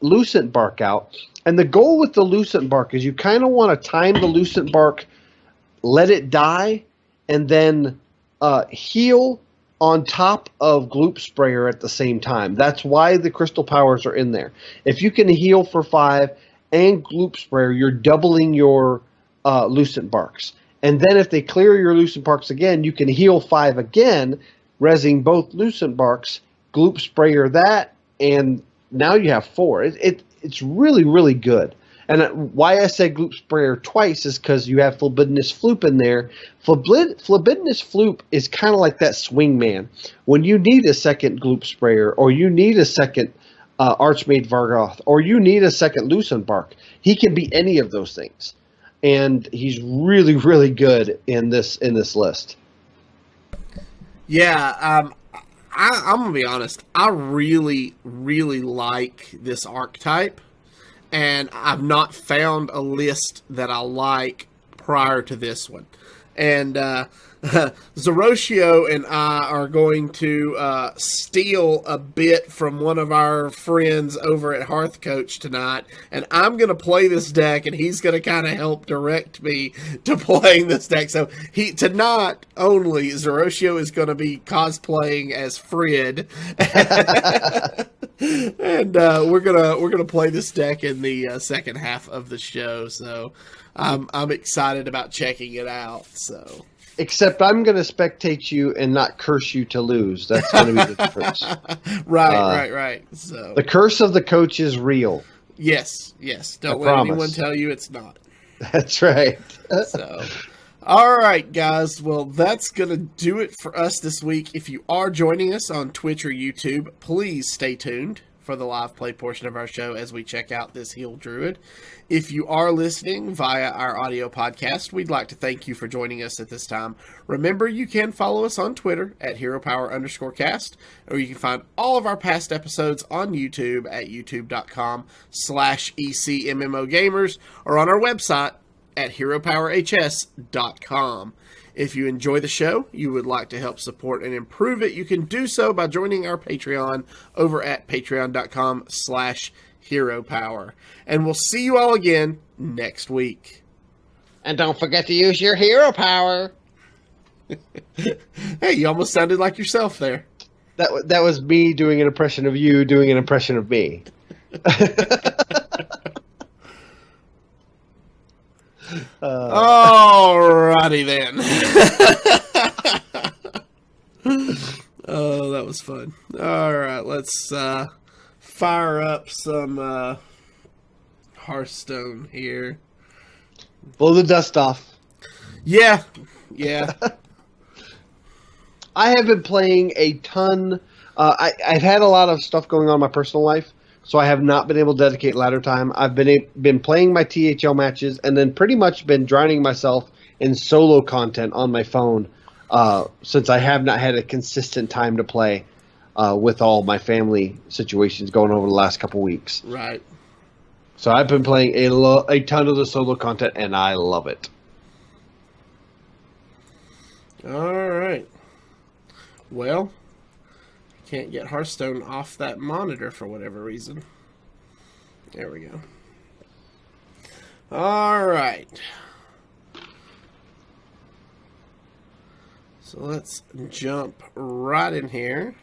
Lucent Bark out. And the goal with the Lucent Bark is you kind of want to time the Lucent Bark, let it die, and then heal on top of Gloop Sprayer at the same time. That's why the Crystal Powers are in there. If you can heal for 5 and Gloop Sprayer, you're doubling your Lucent Barks. And then if they clear your Lucent Barks again, you can heal 5 again, rezzing both Lucent Barks, Gloop Sprayer that, and now you have 4. It's really, really good. And why I said Gloop Sprayer twice is because you have Phlebidnus Floop in there. Phlebidnus Floop is kind of like that swing man. When you need a second Gloop Sprayer, or you need a second Archmage Vargoth, or you need a second Lucent Bark, he can be any of those things. And he's really, really good in this list. Yeah, I'm going to be honest. I really, really like this archetype. and I've not found a list that I like prior to this one. And Zerotio and I are going to steal a bit from one of our friends over at Hearth Coach tonight, and I'm going to play this deck, and he's going to kind of help direct me to playing this deck. So tonight only, Zerotio is going to be cosplaying as Frid, and we're gonna play this deck in the second half of the show. So I'm excited about checking it out. So. Except I'm going to spectate you and not curse you to lose. That's going to be the difference. Right. So the curse of the coach is real. Yes. Don't let anyone tell you it's not. That's right. So, all right, guys. Well, that's going to do it for us this week. If you are joining us on Twitch or YouTube, please stay tuned for the live play portion of our show as we check out this Heal Druid. If you are listening via our audio podcast, we'd like to thank you for joining us at this time. Remember, you can follow us on Twitter at HeroPower_cast, or you can find all of our past episodes on YouTube at youtube.com/ECMMOGamers, or on our website at HeroPowerHS.com. If you enjoy the show, you would like to help support and improve it, you can do so by joining our Patreon over at patreon.com/HeroPower. And we'll see you all again next week. And don't forget to use your hero power. Hey, you almost sounded like yourself there. That was me doing an impression of you doing an impression of me. Alrighty then. Oh, that was fun. Alright, let's fire up some Hearthstone here. Blow the dust off. Yeah. I have been playing a ton. I've had a lot of stuff going on in my personal life, so I have not been able to dedicate ladder time. I've been playing my THL matches, and then pretty much been drowning myself in solo content on my phone since I have not had a consistent time to play with all my family situations going over the last couple weeks. Right. So I've been playing a ton of the solo content, and I love it. All right. Well, can't get Hearthstone off that monitor for whatever reason. There we go. All right. So let's jump right in here.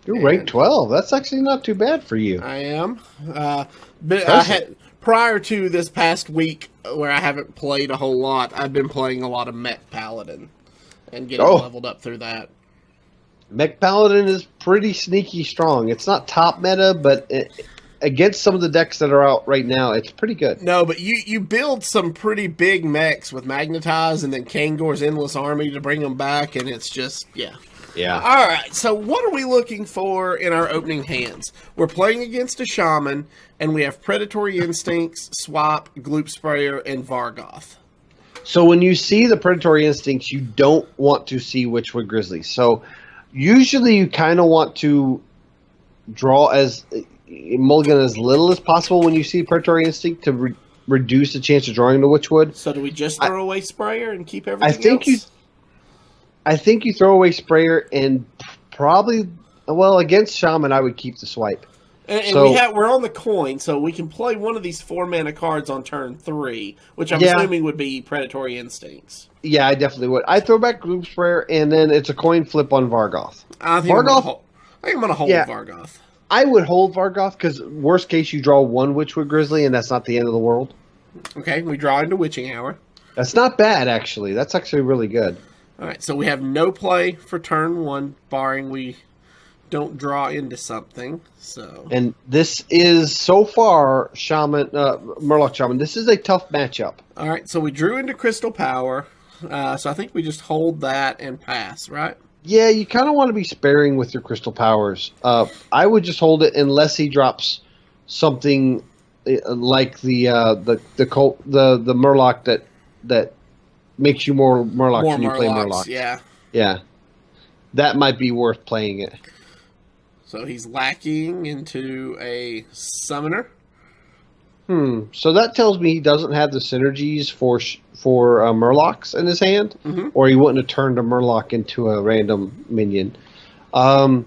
You're rank 12. That's actually not too bad for you. I am. But I had, prior to this past week where I haven't played a whole lot, I've been playing a lot of Mech Paladin and getting leveled up through that. Mech Paladin is pretty sneaky strong. It's not top meta, but against some of the decks that are out right now, it's pretty good. No, but you build some pretty big mechs with Magnetize and then Kangor's Endless Army to bring them back, and it's just, yeah. Yeah. All right, so what are we looking for in our opening hands? We're playing against a Shaman, and we have Predatory Instincts, Swap, Gloop Sprayer, and Vargoth. So when you see the Predatory Instincts, you don't want to see Witchwood Grizzly. So usually you kind of want to draw mulligan as little as possible when you see Predatory Instinct to reduce the chance of drawing the Witchwood. So do we just throw away Sprayer and keep everything else? I think you throw away Sprayer and probably, against Shaman, I would keep the swipe. And we're on the coin, so we can play one of these 4-mana cards on turn 3, which I'm assuming would be Predatory Instincts. Yeah, I definitely would. I'd throw back Gloop Sprayer, and then it's a coin flip on Vargoth. I think I'm going to hold Vargoth. I would hold Vargoth, because worst case, you draw one Witchwood Grizzly, and that's not the end of the world. Okay, we draw into Witching Hour. That's not bad, actually. That's actually really good. All right, so we have no play for turn 1, barring we don't draw into something. So, and this is so far Murloc Shaman. This is a tough matchup. All right, so we drew into Crystal Power. So I think we just hold that and pass, right? Yeah, you kind of want to be sparing with your Crystal Powers. I would just hold it unless he drops something like the Murloc that makes you more Murlocs when you play Murlocs. Yeah. That might be worth playing it. So he's lacking into a Summoner. So that tells me he doesn't have the synergies for Murlocs in his hand, or he wouldn't have turned a Murloc into a random minion. I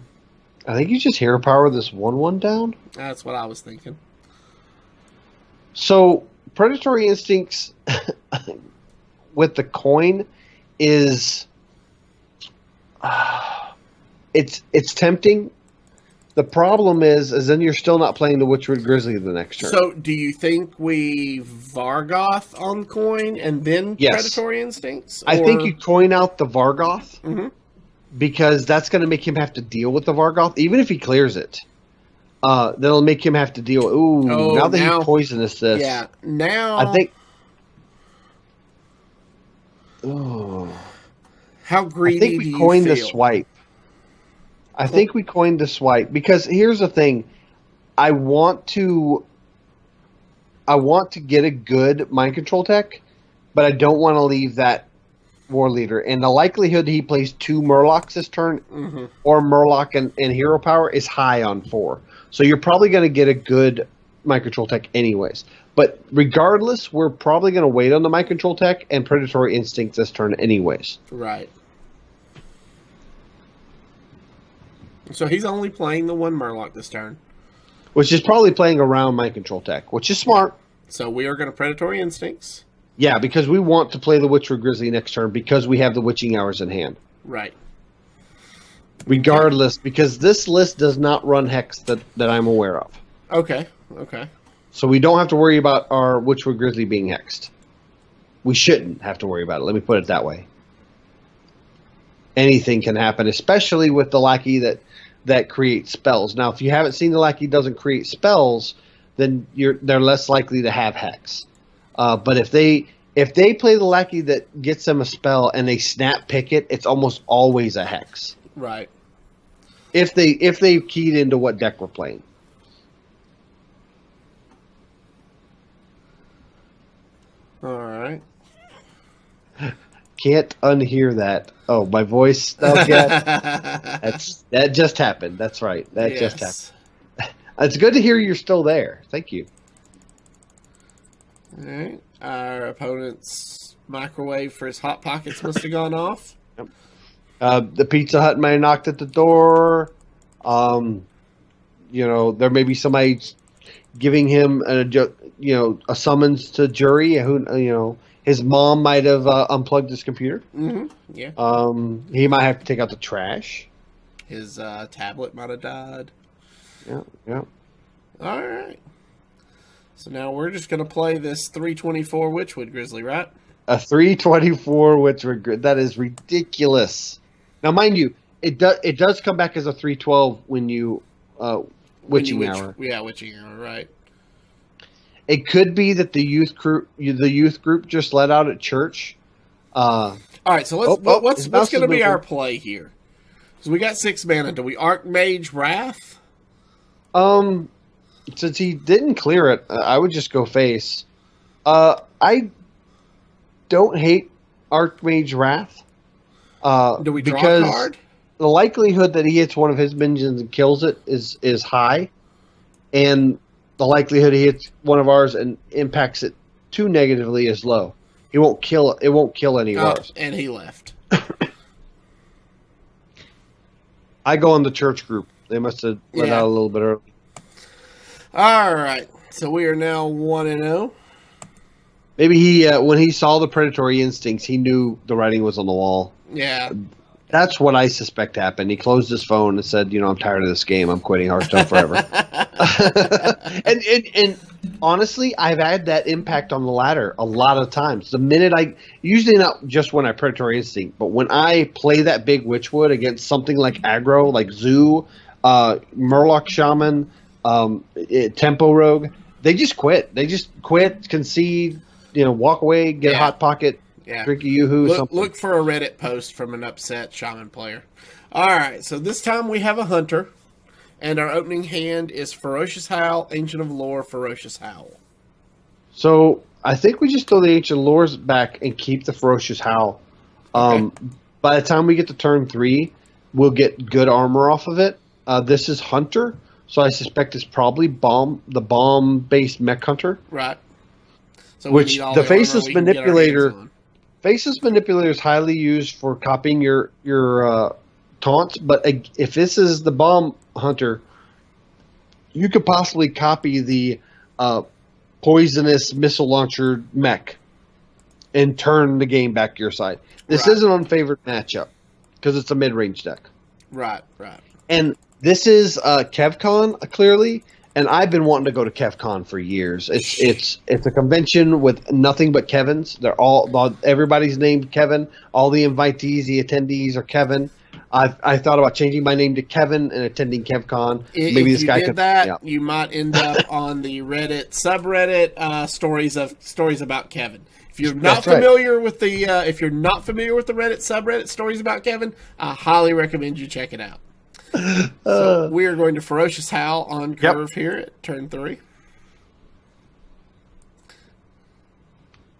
think you just hero power this 1/1 down. That's what I was thinking. So Predatory Instincts with the coin is it's tempting. The problem is then you're still not playing the Witchwood Grizzly the next turn. So, do you think we Vargoth on coin and then Predatory Instincts? I think you coin out the Vargoth because that's going to make him have to deal with the Vargoth, even if he clears it. That'll make him have to deal. Now that he poisonous this. Yeah, now I think. How greedy? I think we coined the swipe. I think we coined the swipe because here's the thing: I want to get a good mind control tech, but I don't want to leave that war leader. And the likelihood he plays 2 Murlocs this turn, or Murloc and hero power, is high on 4. So you're probably going to get a good mind control tech anyways. But regardless, we're probably going to wait on the mind control tech and Predatory Instinct this turn anyways. Right. So he's only playing the 1 Murloc this turn. Which is probably playing around mind control tech, which is smart. So we are going to Predatory Instincts. Yeah, because we want to play the Witchwood Grizzly next turn because we have the Witching Hours in hand. Right. Regardless, because this list does not run Hex that I'm aware of. Okay. So we don't have to worry about our Witchwood Grizzly being hexed. We shouldn't have to worry about it. Let me put it that way. Anything can happen, especially with the lackey that creates spells. Now, if you haven't seen the lackey doesn't create spells, then they're less likely to have hex. But if they play the lackey that gets them a spell and they snap pick it, it's almost always a hex. Right. If they keyed into what deck we're playing. All right. Can't unhear that. Oh, my voice. Okay. That just happened. That's right. That just happened. It's good to hear you're still there. Thank you. All right. Our opponent's microwave for his Hot Pockets must have gone off. The Pizza Hut may have knocked at the door. There may be somebody giving him a summons to jury. Who his mom might have unplugged his computer. Yeah. He might have to take out the trash. His tablet might have died. Yeah. All right. So now we're just going to play this 324 Witchwood Grizzly, right? A 324 Witchwood Grizzly. That is ridiculous. Now, mind you, it does come back as a 312 when you Witching Hour. Yeah, Witching Hour, right. It could be that the youth group just let out at church. All right, so what's going to be our play here? So we got 6 mana. Do we Archmage Wrath? Since he didn't clear it, I would just go face. I don't hate Archmage Wrath. Do we draw a card? The likelihood that he hits one of his minions and kills it is high, and the likelihood he hits one of ours and impacts it too negatively is low. It won't kill any of ours. And he left. I go on the church group. They must have let out a little bit early. All right, so we are now 1-0. Maybe he, when he saw the Predatory Instincts, he knew the writing was on the wall. Yeah. That's what I suspect happened. He closed his phone and said, I'm tired of this game. I'm quitting Hearthstone forever. and honestly, I've had that impact on the ladder a lot of times. The minute usually not just when I Predatory Instinct, but when I play that big Witchwood against something like aggro, like Zoo, Murloc Shaman, Tempo Rogue, they just quit. They just quit, concede, walk away, get a Hot Pocket, drink a Yoo-hoo, something. Look for a Reddit post from an upset Shaman player. All right, so this time we have a Hunter, and our opening hand is Ferocious Howl, Ancient of Lore, Ferocious Howl. So I think we just throw the Ancient Lores back and keep the Ferocious Howl. Okay. By the time we get to turn 3, we'll get good armor off of it. This is Hunter. So I suspect it's probably the bomb-based mech hunter. Right. So we Which need all the armor faceless we can get our hands manipulator, on. faceless manipulator is highly used for copying your taunts. But if this is the bomb hunter, you could possibly copy the poisonous missile launcher mech and turn the game back to your side. This is an unfavored matchup because it's a mid-range deck. Right, right. And this is KevCon, clearly, and I've been wanting to go to KevCon for years. It's a convention with nothing but Kevins. Everybody's named Kevin. All the invitees, the attendees are Kevin. I thought about changing my name to Kevin and attending KevCon. Maybe this guy could. That yeah. You might end up on the Reddit subreddit stories about Kevin. If you're not familiar with the Reddit subreddit stories about Kevin, I highly recommend you check it out. So we are going to Ferocious Howl on curve here at turn 3.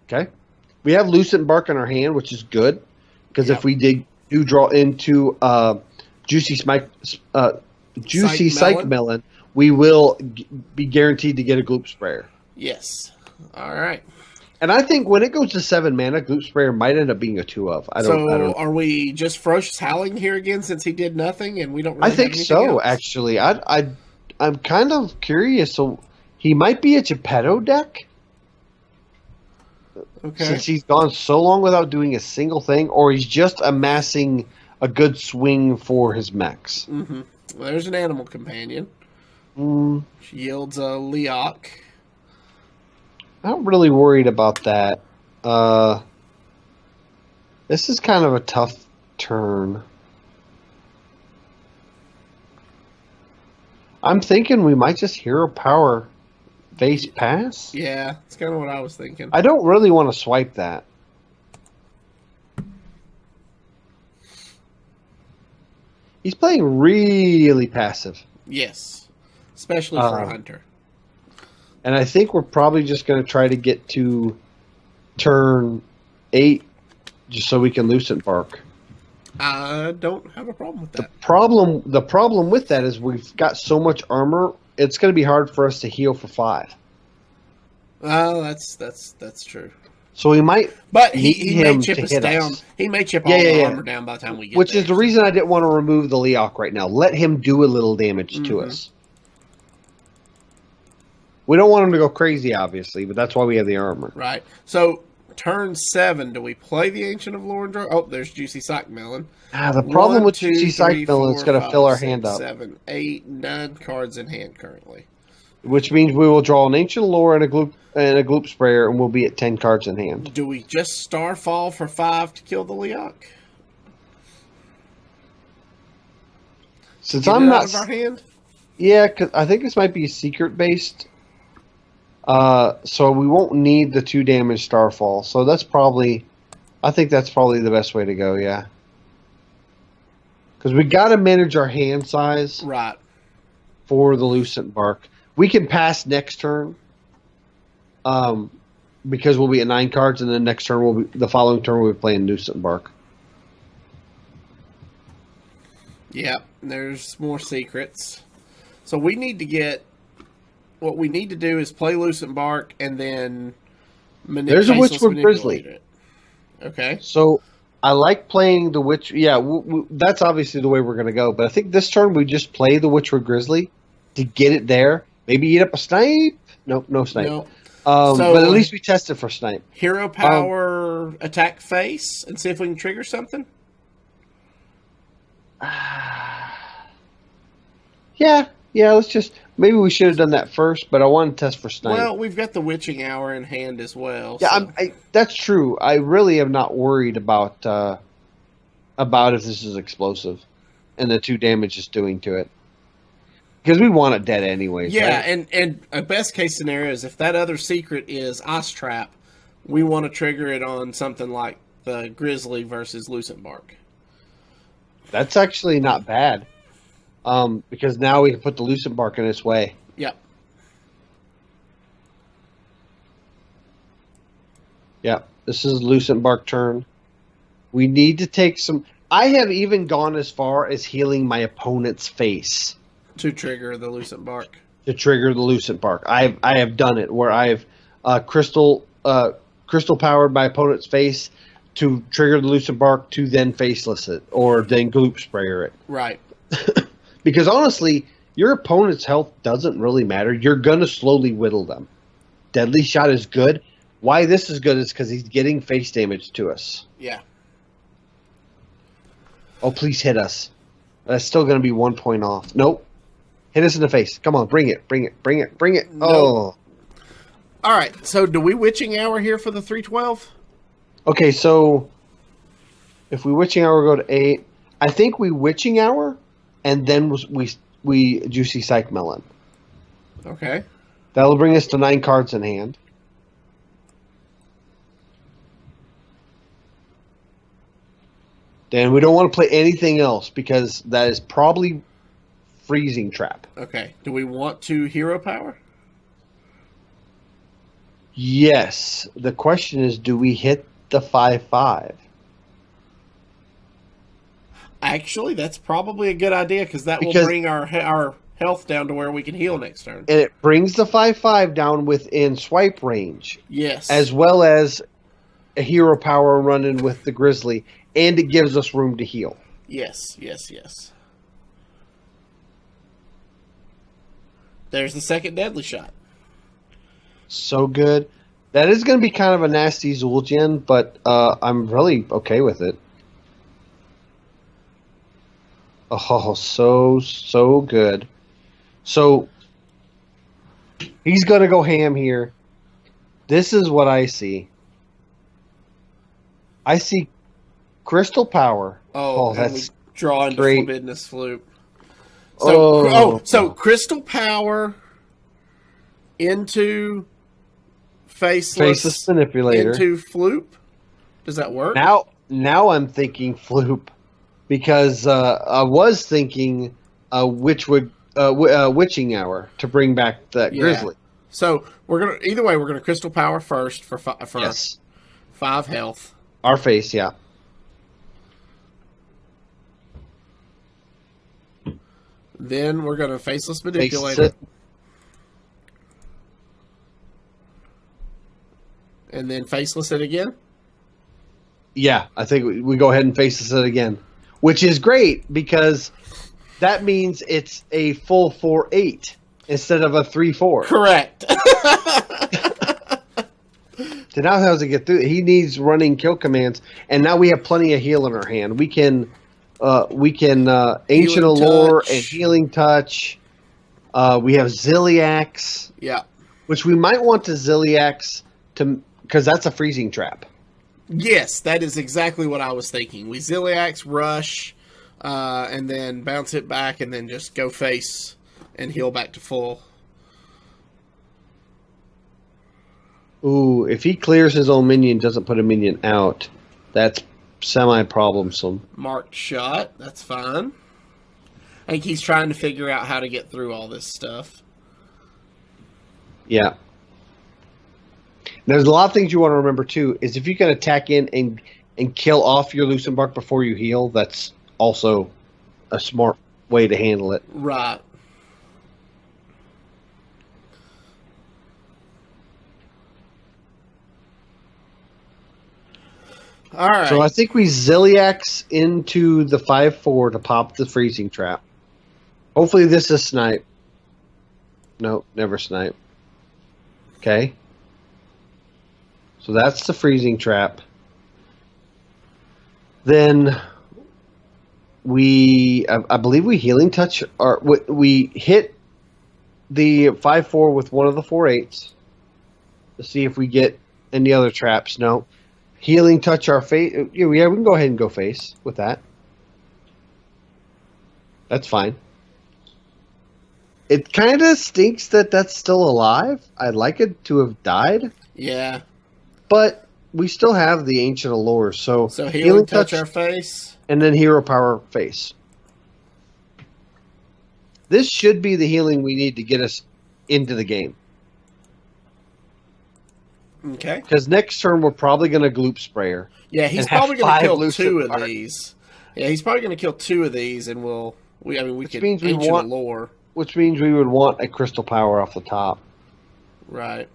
Okay, we have Lucent Bark in our hand, which is good because if we do draw into Juicy Psych Melon, we will be guaranteed to get a Gloop Sprayer. Yes. All right. And I think when it goes to 7 mana, Gloop Sprayer might end up being a 2-of. I don't know. Are we just Ferocious Howling here again since he did nothing and we don't really I think so, else? Actually. I'm kind of curious. So he might be a Geppetto deck? Okay. Since he's gone so long without doing a single thing, or he's just amassing a good swing for his mechs. Mm-hmm. Well, there's an animal companion. She yields a Leok. I'm not really worried about that. This is kind of a tough turn. I'm thinking we might just Hero Power face pass. Yeah, that's kind of what I was thinking. I don't really want to swipe that. He's playing really passive. Yes, especially for a hunter. And I think we're probably just going to try to get to turn 8 just so we can Lucent Bark. I don't have a problem with that. The problem with that is we've got so much armor, it's going to be hard for us to heal for 5. Oh, that's true. So we might, but he may chip us down. He may chip all the armor down by the time we get there. Which is the reason I didn't want to remove the Leok right now. Let him do a little damage to us. We don't want him to go crazy, obviously, but that's why we have the armor. Right. So, turn 7, do we play the Ancient of Lorendrome? Oh, there's Juicy Psych Melon. The problem with Juicy Psych Melon is going to fill our hand up. 7, 8, 9 cards in hand currently. Which means we will draw an Ancient Lore and a Gloop Sprayer, and we'll be at 10 cards in hand. Do we just Starfall for 5 to kill the Leok? Since I'm not... out of our hand? Yeah, because I think this might be secret-based. So we won't need the 2 damage Starfall. So that's probably, I think that's probably the best way to go. Yeah, because we got to manage our hand size, right, for the Lucent Bark. We can pass next turn, because we'll be at 9 cards, and then next turn the following turn we'll be playing Lucent Bark. Yep, there's more secrets. So we need to get. What we need to do is play Lucent Bark and then there's a Witchwood Grizzly. Okay. So I like playing the Witch. Yeah, that's obviously the way we're going to go. But I think this turn we just play the Witchwood Grizzly to get it there. Maybe eat up a snipe. No snipe. No. But at least we test it for snipe. Hero Power attack face and see if we can trigger something. Yeah, let's just... Maybe we should have done that first, but I want to test for snipe. Well, we've got the Witching Hour in hand as well. Yeah, so. That's true. I really am not worried about if this is explosive and the 2 damage it's doing to it. Because we want it dead anyways. Yeah, right? and a best case scenario is if that other secret is Ice Trap, we want to trigger it on something like the Grizzly versus Lucent Bark. That's actually not bad. Because now we can put the Lucent Bark in its way. Yep. Yeah, this is Lucent Bark turn. We need to take some... I have even gone as far as healing my opponent's face. To trigger the Lucent Bark. To trigger the Lucent Bark. I have done it where I've crystal powered my opponent's face to trigger the Lucent Bark to then faceless it or then gloop sprayer it. Right. Because honestly, your opponent's health doesn't really matter. You're going to slowly whittle them. Deadly Shot is good. Why this is good is because he's getting face damage to us. Yeah. Oh, please hit us. That's still going to be 1 point off. Nope. Hit us in the face. Come on, bring it. Nope. Oh. All right, so do we Witching Hour here for the 312? Okay, so if we Witching Hour go to 8, I think we Witching Hour, and then we Juicy Psych Melon. Okay. That'll bring us to 9 cards in hand. Then we don't want to play anything else because that is probably Freezing Trap. Okay. Do we want to Hero Power? Yes. The question is, do we hit the 5/5? Actually, that's probably a good idea because that will bring our health down to where we can heal next turn. And it brings the 5/5 down within swipe range. Yes. As well as a Hero Power running with the Grizzly, and it gives us room to heal. Yes. There's the second Deadly Shot. So good. That is going to be kind of a nasty Zul'jin, but I'm really okay with it. Oh, so good. So he's going to go ham here. This is what I see. I see Crystal Power. Oh, that's draw into great. Forbiddeness Flute. So Crystal Power into Faceless Manipulator into Floop. Does that work? Now I'm thinking Floop because I was thinking Witching Hour to bring back that Grizzly. So we're gonna Crystal Power first for yes. 5 health. Our face, yeah. Then we're gonna Faceless Manipulator. And then Faceless it again? Yeah, I think we go ahead and Faceless it again. Which is great because that means it's a full 4/8 instead of a 3/4. Correct. So now how does it get through? He needs running kill commands, and now we have plenty of heal in our hand. We can Ancient Allure and Healing Touch. We have Ziliax. Yeah. Which we might want to Ziliax because that's a Freezing Trap. Yes, that is exactly what I was thinking. We Ziliax, Rush, and then bounce it back, and then just go face and heal back to full. Ooh, if he clears his own minion, doesn't put a minion out, that's semi-problemsome. Marked Shot, that's fine. I think he's trying to figure out how to get through all this stuff. Yeah. There's a lot of things you want to remember, too, is if you can attack in and kill off your Lucent Bark before you heal, that's also a smart way to handle it. Right. All right. So I think we Ziliax into the 5/4 to pop the Freezing Trap. Hopefully this is snipe. No, never snipe. Okay. So that's the Freezing Trap. Then I believe we Healing Touch, or we hit the 5/4 with one of the 4/8 to see if we get any other traps. No. Healing Touch our face. Yeah, we can go ahead and go face with that. That's fine. It kind of stinks that that's still alive. I'd like it to have died. Yeah. But we still have the Ancient Allure. So Healing Touch our face. And then Hero Power face. This should be the healing we need to get us into the game. Okay. Because next turn we're probably going to Gloop Sprayer. Yeah, he's probably going to kill 2 of these. Yeah, he's probably going to kill 2 of these, and we can Ancient Allure. which means we would want a crystal power off the top. Right.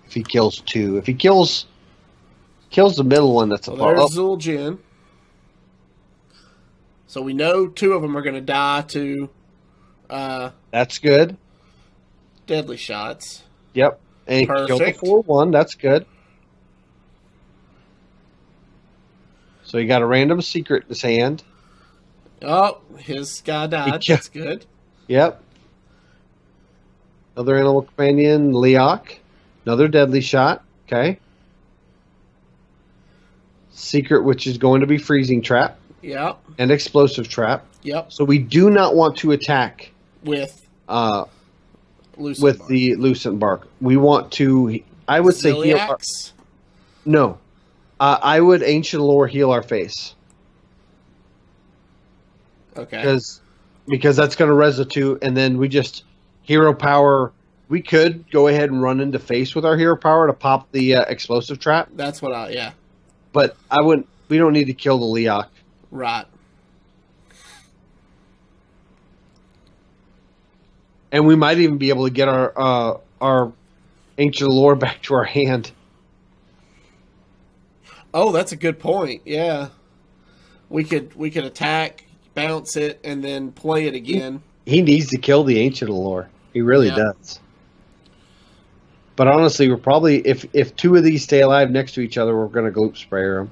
If he kills 2. If he kills the middle one, that's a Well, there's Zul'jin. So we know 2 of them are going to die to that's good. deadly shots. Yep. And he killed the Perfect. 4/1. That's good. So he got a random secret in his hand. Oh, his guy died. Yeah. That's good. Yep. Another animal companion, Leok. Another deadly shot. Okay. Secret, which is going to be freezing trap Yep. and explosive trap. Yep. So we do not want to attack With Lucent with Bark. the Lucent Bark. We want to. I would say heal. Ziliax? No. I would Ancient Lore heal our face. Okay. Because that's going to res 2, and then we just hero power. We could go ahead and run into face with our hero power to pop the explosive trap, That's what yeah. but I wouldn't. We don't need to kill the Leok. Right. And we might even be able to get our Ancient Lore back to our hand. Oh, that's a good point. Yeah. We could attack, bounce it, and then play it again. He needs to kill the Ancient Lore. He really Yeah. does. But honestly, we're probably if 2 of these stay alive next to each other, we're going to gloop sprayer him.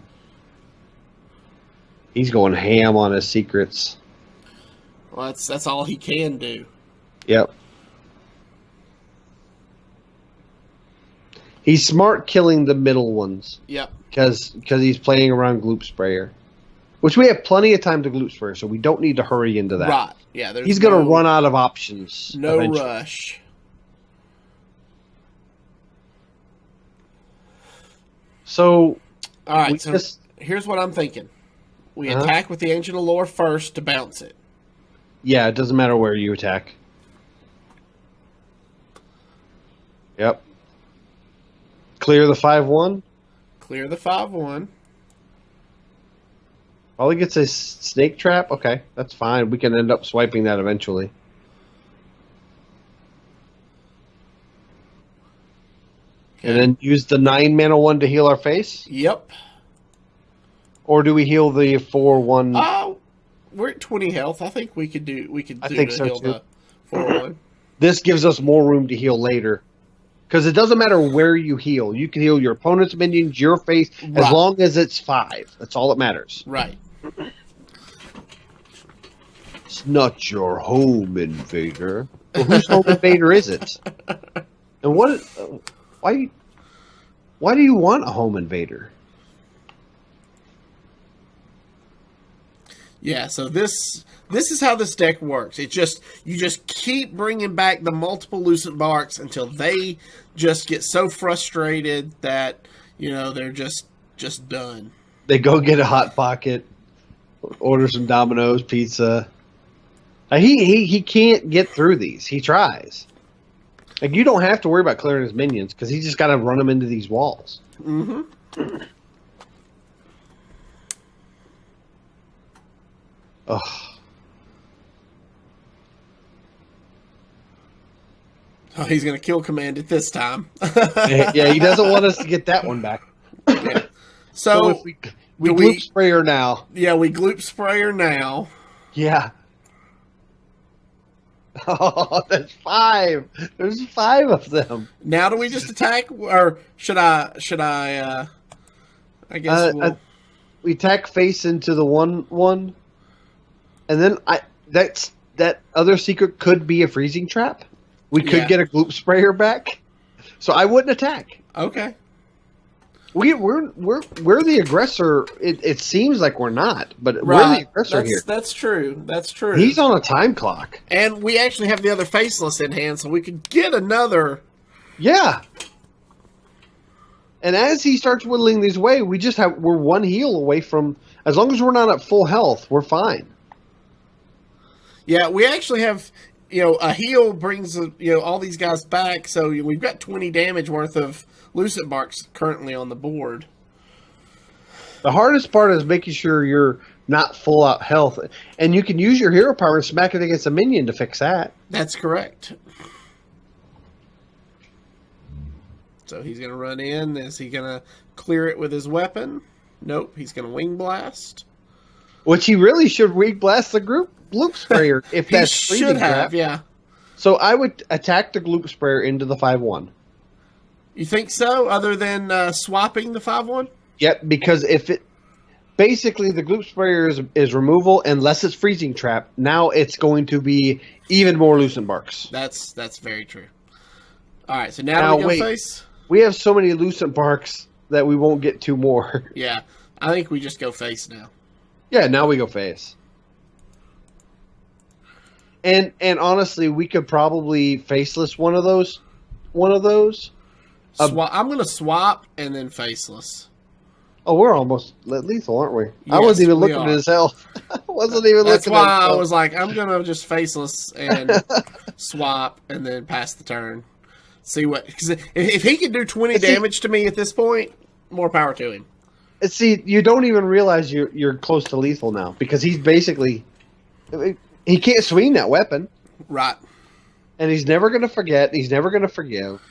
He's going ham on his secrets. Well, that's all he can do. Yep. He's smart killing the middle ones Yep. because he's playing around gloop sprayer, which we have plenty of time to gloop sprayer, so we don't need to hurry into that. Right. Yeah. There's He's going to run out of options. No eventually. rush. So, All right. we So just- here's what I'm thinking. We Uh-huh. attack with the Ancient Allure first to bounce it. yeah, it doesn't matter where you attack. Yep. Clear the 5/1. Clear the 5/1. Probably gets a snake trap. Okay, that's fine. We can end up swiping that eventually. Okay. And then use the 9-mana one to heal our face? Yep. Or do we heal the 4/1? We're at 20 health. I think we could do. I think to so, heal too. the 4/1. This gives us more room to heal later. Because it doesn't matter where you heal. You can heal your opponent's minions, your face, as Right. long as it's 5. That's all that matters. Right. It's not your home invader. Well, whose home invader is it? And why do you want a home invader? Yeah. So this is how this deck works. You just keep bringing back the multiple Lucent Barks until they just get so frustrated that they're just done. They go get a Hot Pocket, order some Domino's pizza. He can't get through these. He tries. Like, you don't have to worry about clearing his minions because he just got to run them into these walls. Mm-hmm. Ugh. Oh, he's gonna kill command it this time. Yeah, he doesn't want us to get that one back. Yeah. So So if we do gloop sprayer now. yeah, we gloop sprayer now. Yeah. Oh, that's 5. There's 5 of them. Now do we just attack, or should I? I guess We attack face into the 1/1, and then that other secret could be a freezing trap. We could Yeah. get a gloop sprayer back, so I wouldn't attack. okay. We're the aggressor. It seems like we're not, but we're Right. the aggressor here. That's true. That's true. He's on a time clock. And we actually have the other faceless in hand, so we could get another. Yeah. And as he starts whittling these away, we're 1 heal away from. As long as we're not at full health, we're fine. Yeah, we actually have. A heal brings all these guys back, so we've got 20 damage worth of Lucent Barks currently on the board. The hardest part is making sure your not full out health. And you can use your hero power and smack it against a minion to fix that. That's correct. So he's going to run in. Is he going to clear it with his weapon? Nope. He's going to wing blast. Which he really should wing blast the gloop sprayer if that's he should have, yeah. So I would attack the gloop sprayer into the 5/1. You think so? Other than swapping the 5/1? Yep, because if it basically the gloop sprayer is removal unless it's freezing trap. Now it's going to be even more Lucent Barks. That's very true. All right, so now we go face. We have so many Lucent Barks that we won't get two more. Yeah, I think we just go face now. Yeah, now we go face. And honestly, we could probably faceless one of those. I'm going to swap and then faceless. Oh, we're almost lethal, aren't we? Yes, I wasn't even looking at his health. I wasn't even looking at his That's why I health. was like, I'm going to just faceless and swap and then pass the turn. See what... Because if he can do 20 damage to me at this point, more power to him. See, you don't even realize you're close to lethal now because he's basically... He can't swing that weapon. Right. And he's never going to forget. He's never going to forgive.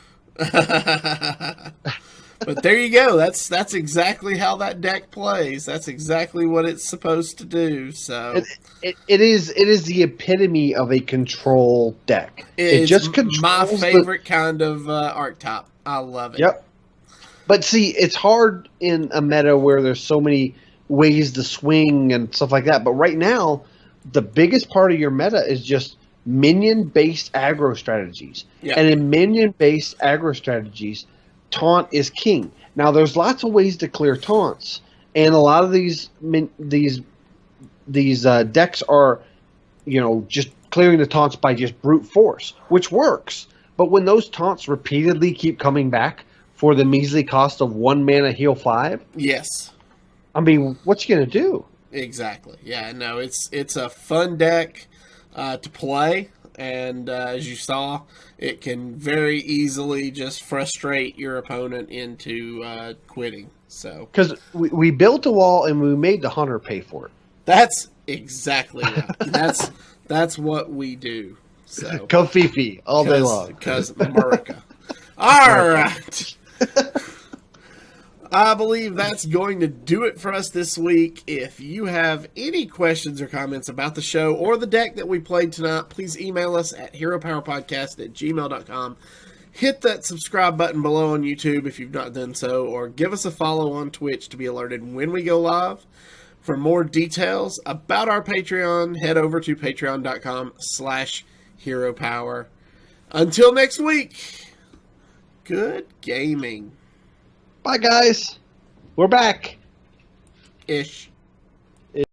But there you go. That's exactly how that deck plays. That's exactly what it's supposed to do. So it is the epitome of a control deck. It just controls my favorite kind of archetype. I love it. Yep. But see, it's hard in a meta where there's so many ways to swing and stuff like that. But right now, the biggest part of your meta is just minion-based aggro strategies. Yep. And in minion-based aggro strategies, taunt is king. Now, there's lots of ways to clear taunts, and a lot of these decks are, just clearing the taunts by just brute force, which works. But when those taunts repeatedly keep coming back for the measly cost of 1 mana heal 5, yes, I mean, what you gonna do? Exactly. Yeah. No, it's a fun deck to play. And as you saw, it can very easily just frustrate your opponent into quitting. So, because we built a wall and we made the hunter pay for it. That's exactly right. that's what we do. So, Kofifi all day long. Because America. All right. I believe that's going to do it for us this week. If you have any questions or comments about the show or the deck that we played tonight, please email us at heropowerpodcast@gmail.com. Hit that subscribe button below on YouTube if you've not done so, or give us a follow on Twitch to be alerted when we go live. For more details about our Patreon, head over to patreon.com/heropower. Until next week, good gaming. Bye, guys. We're back. Ish.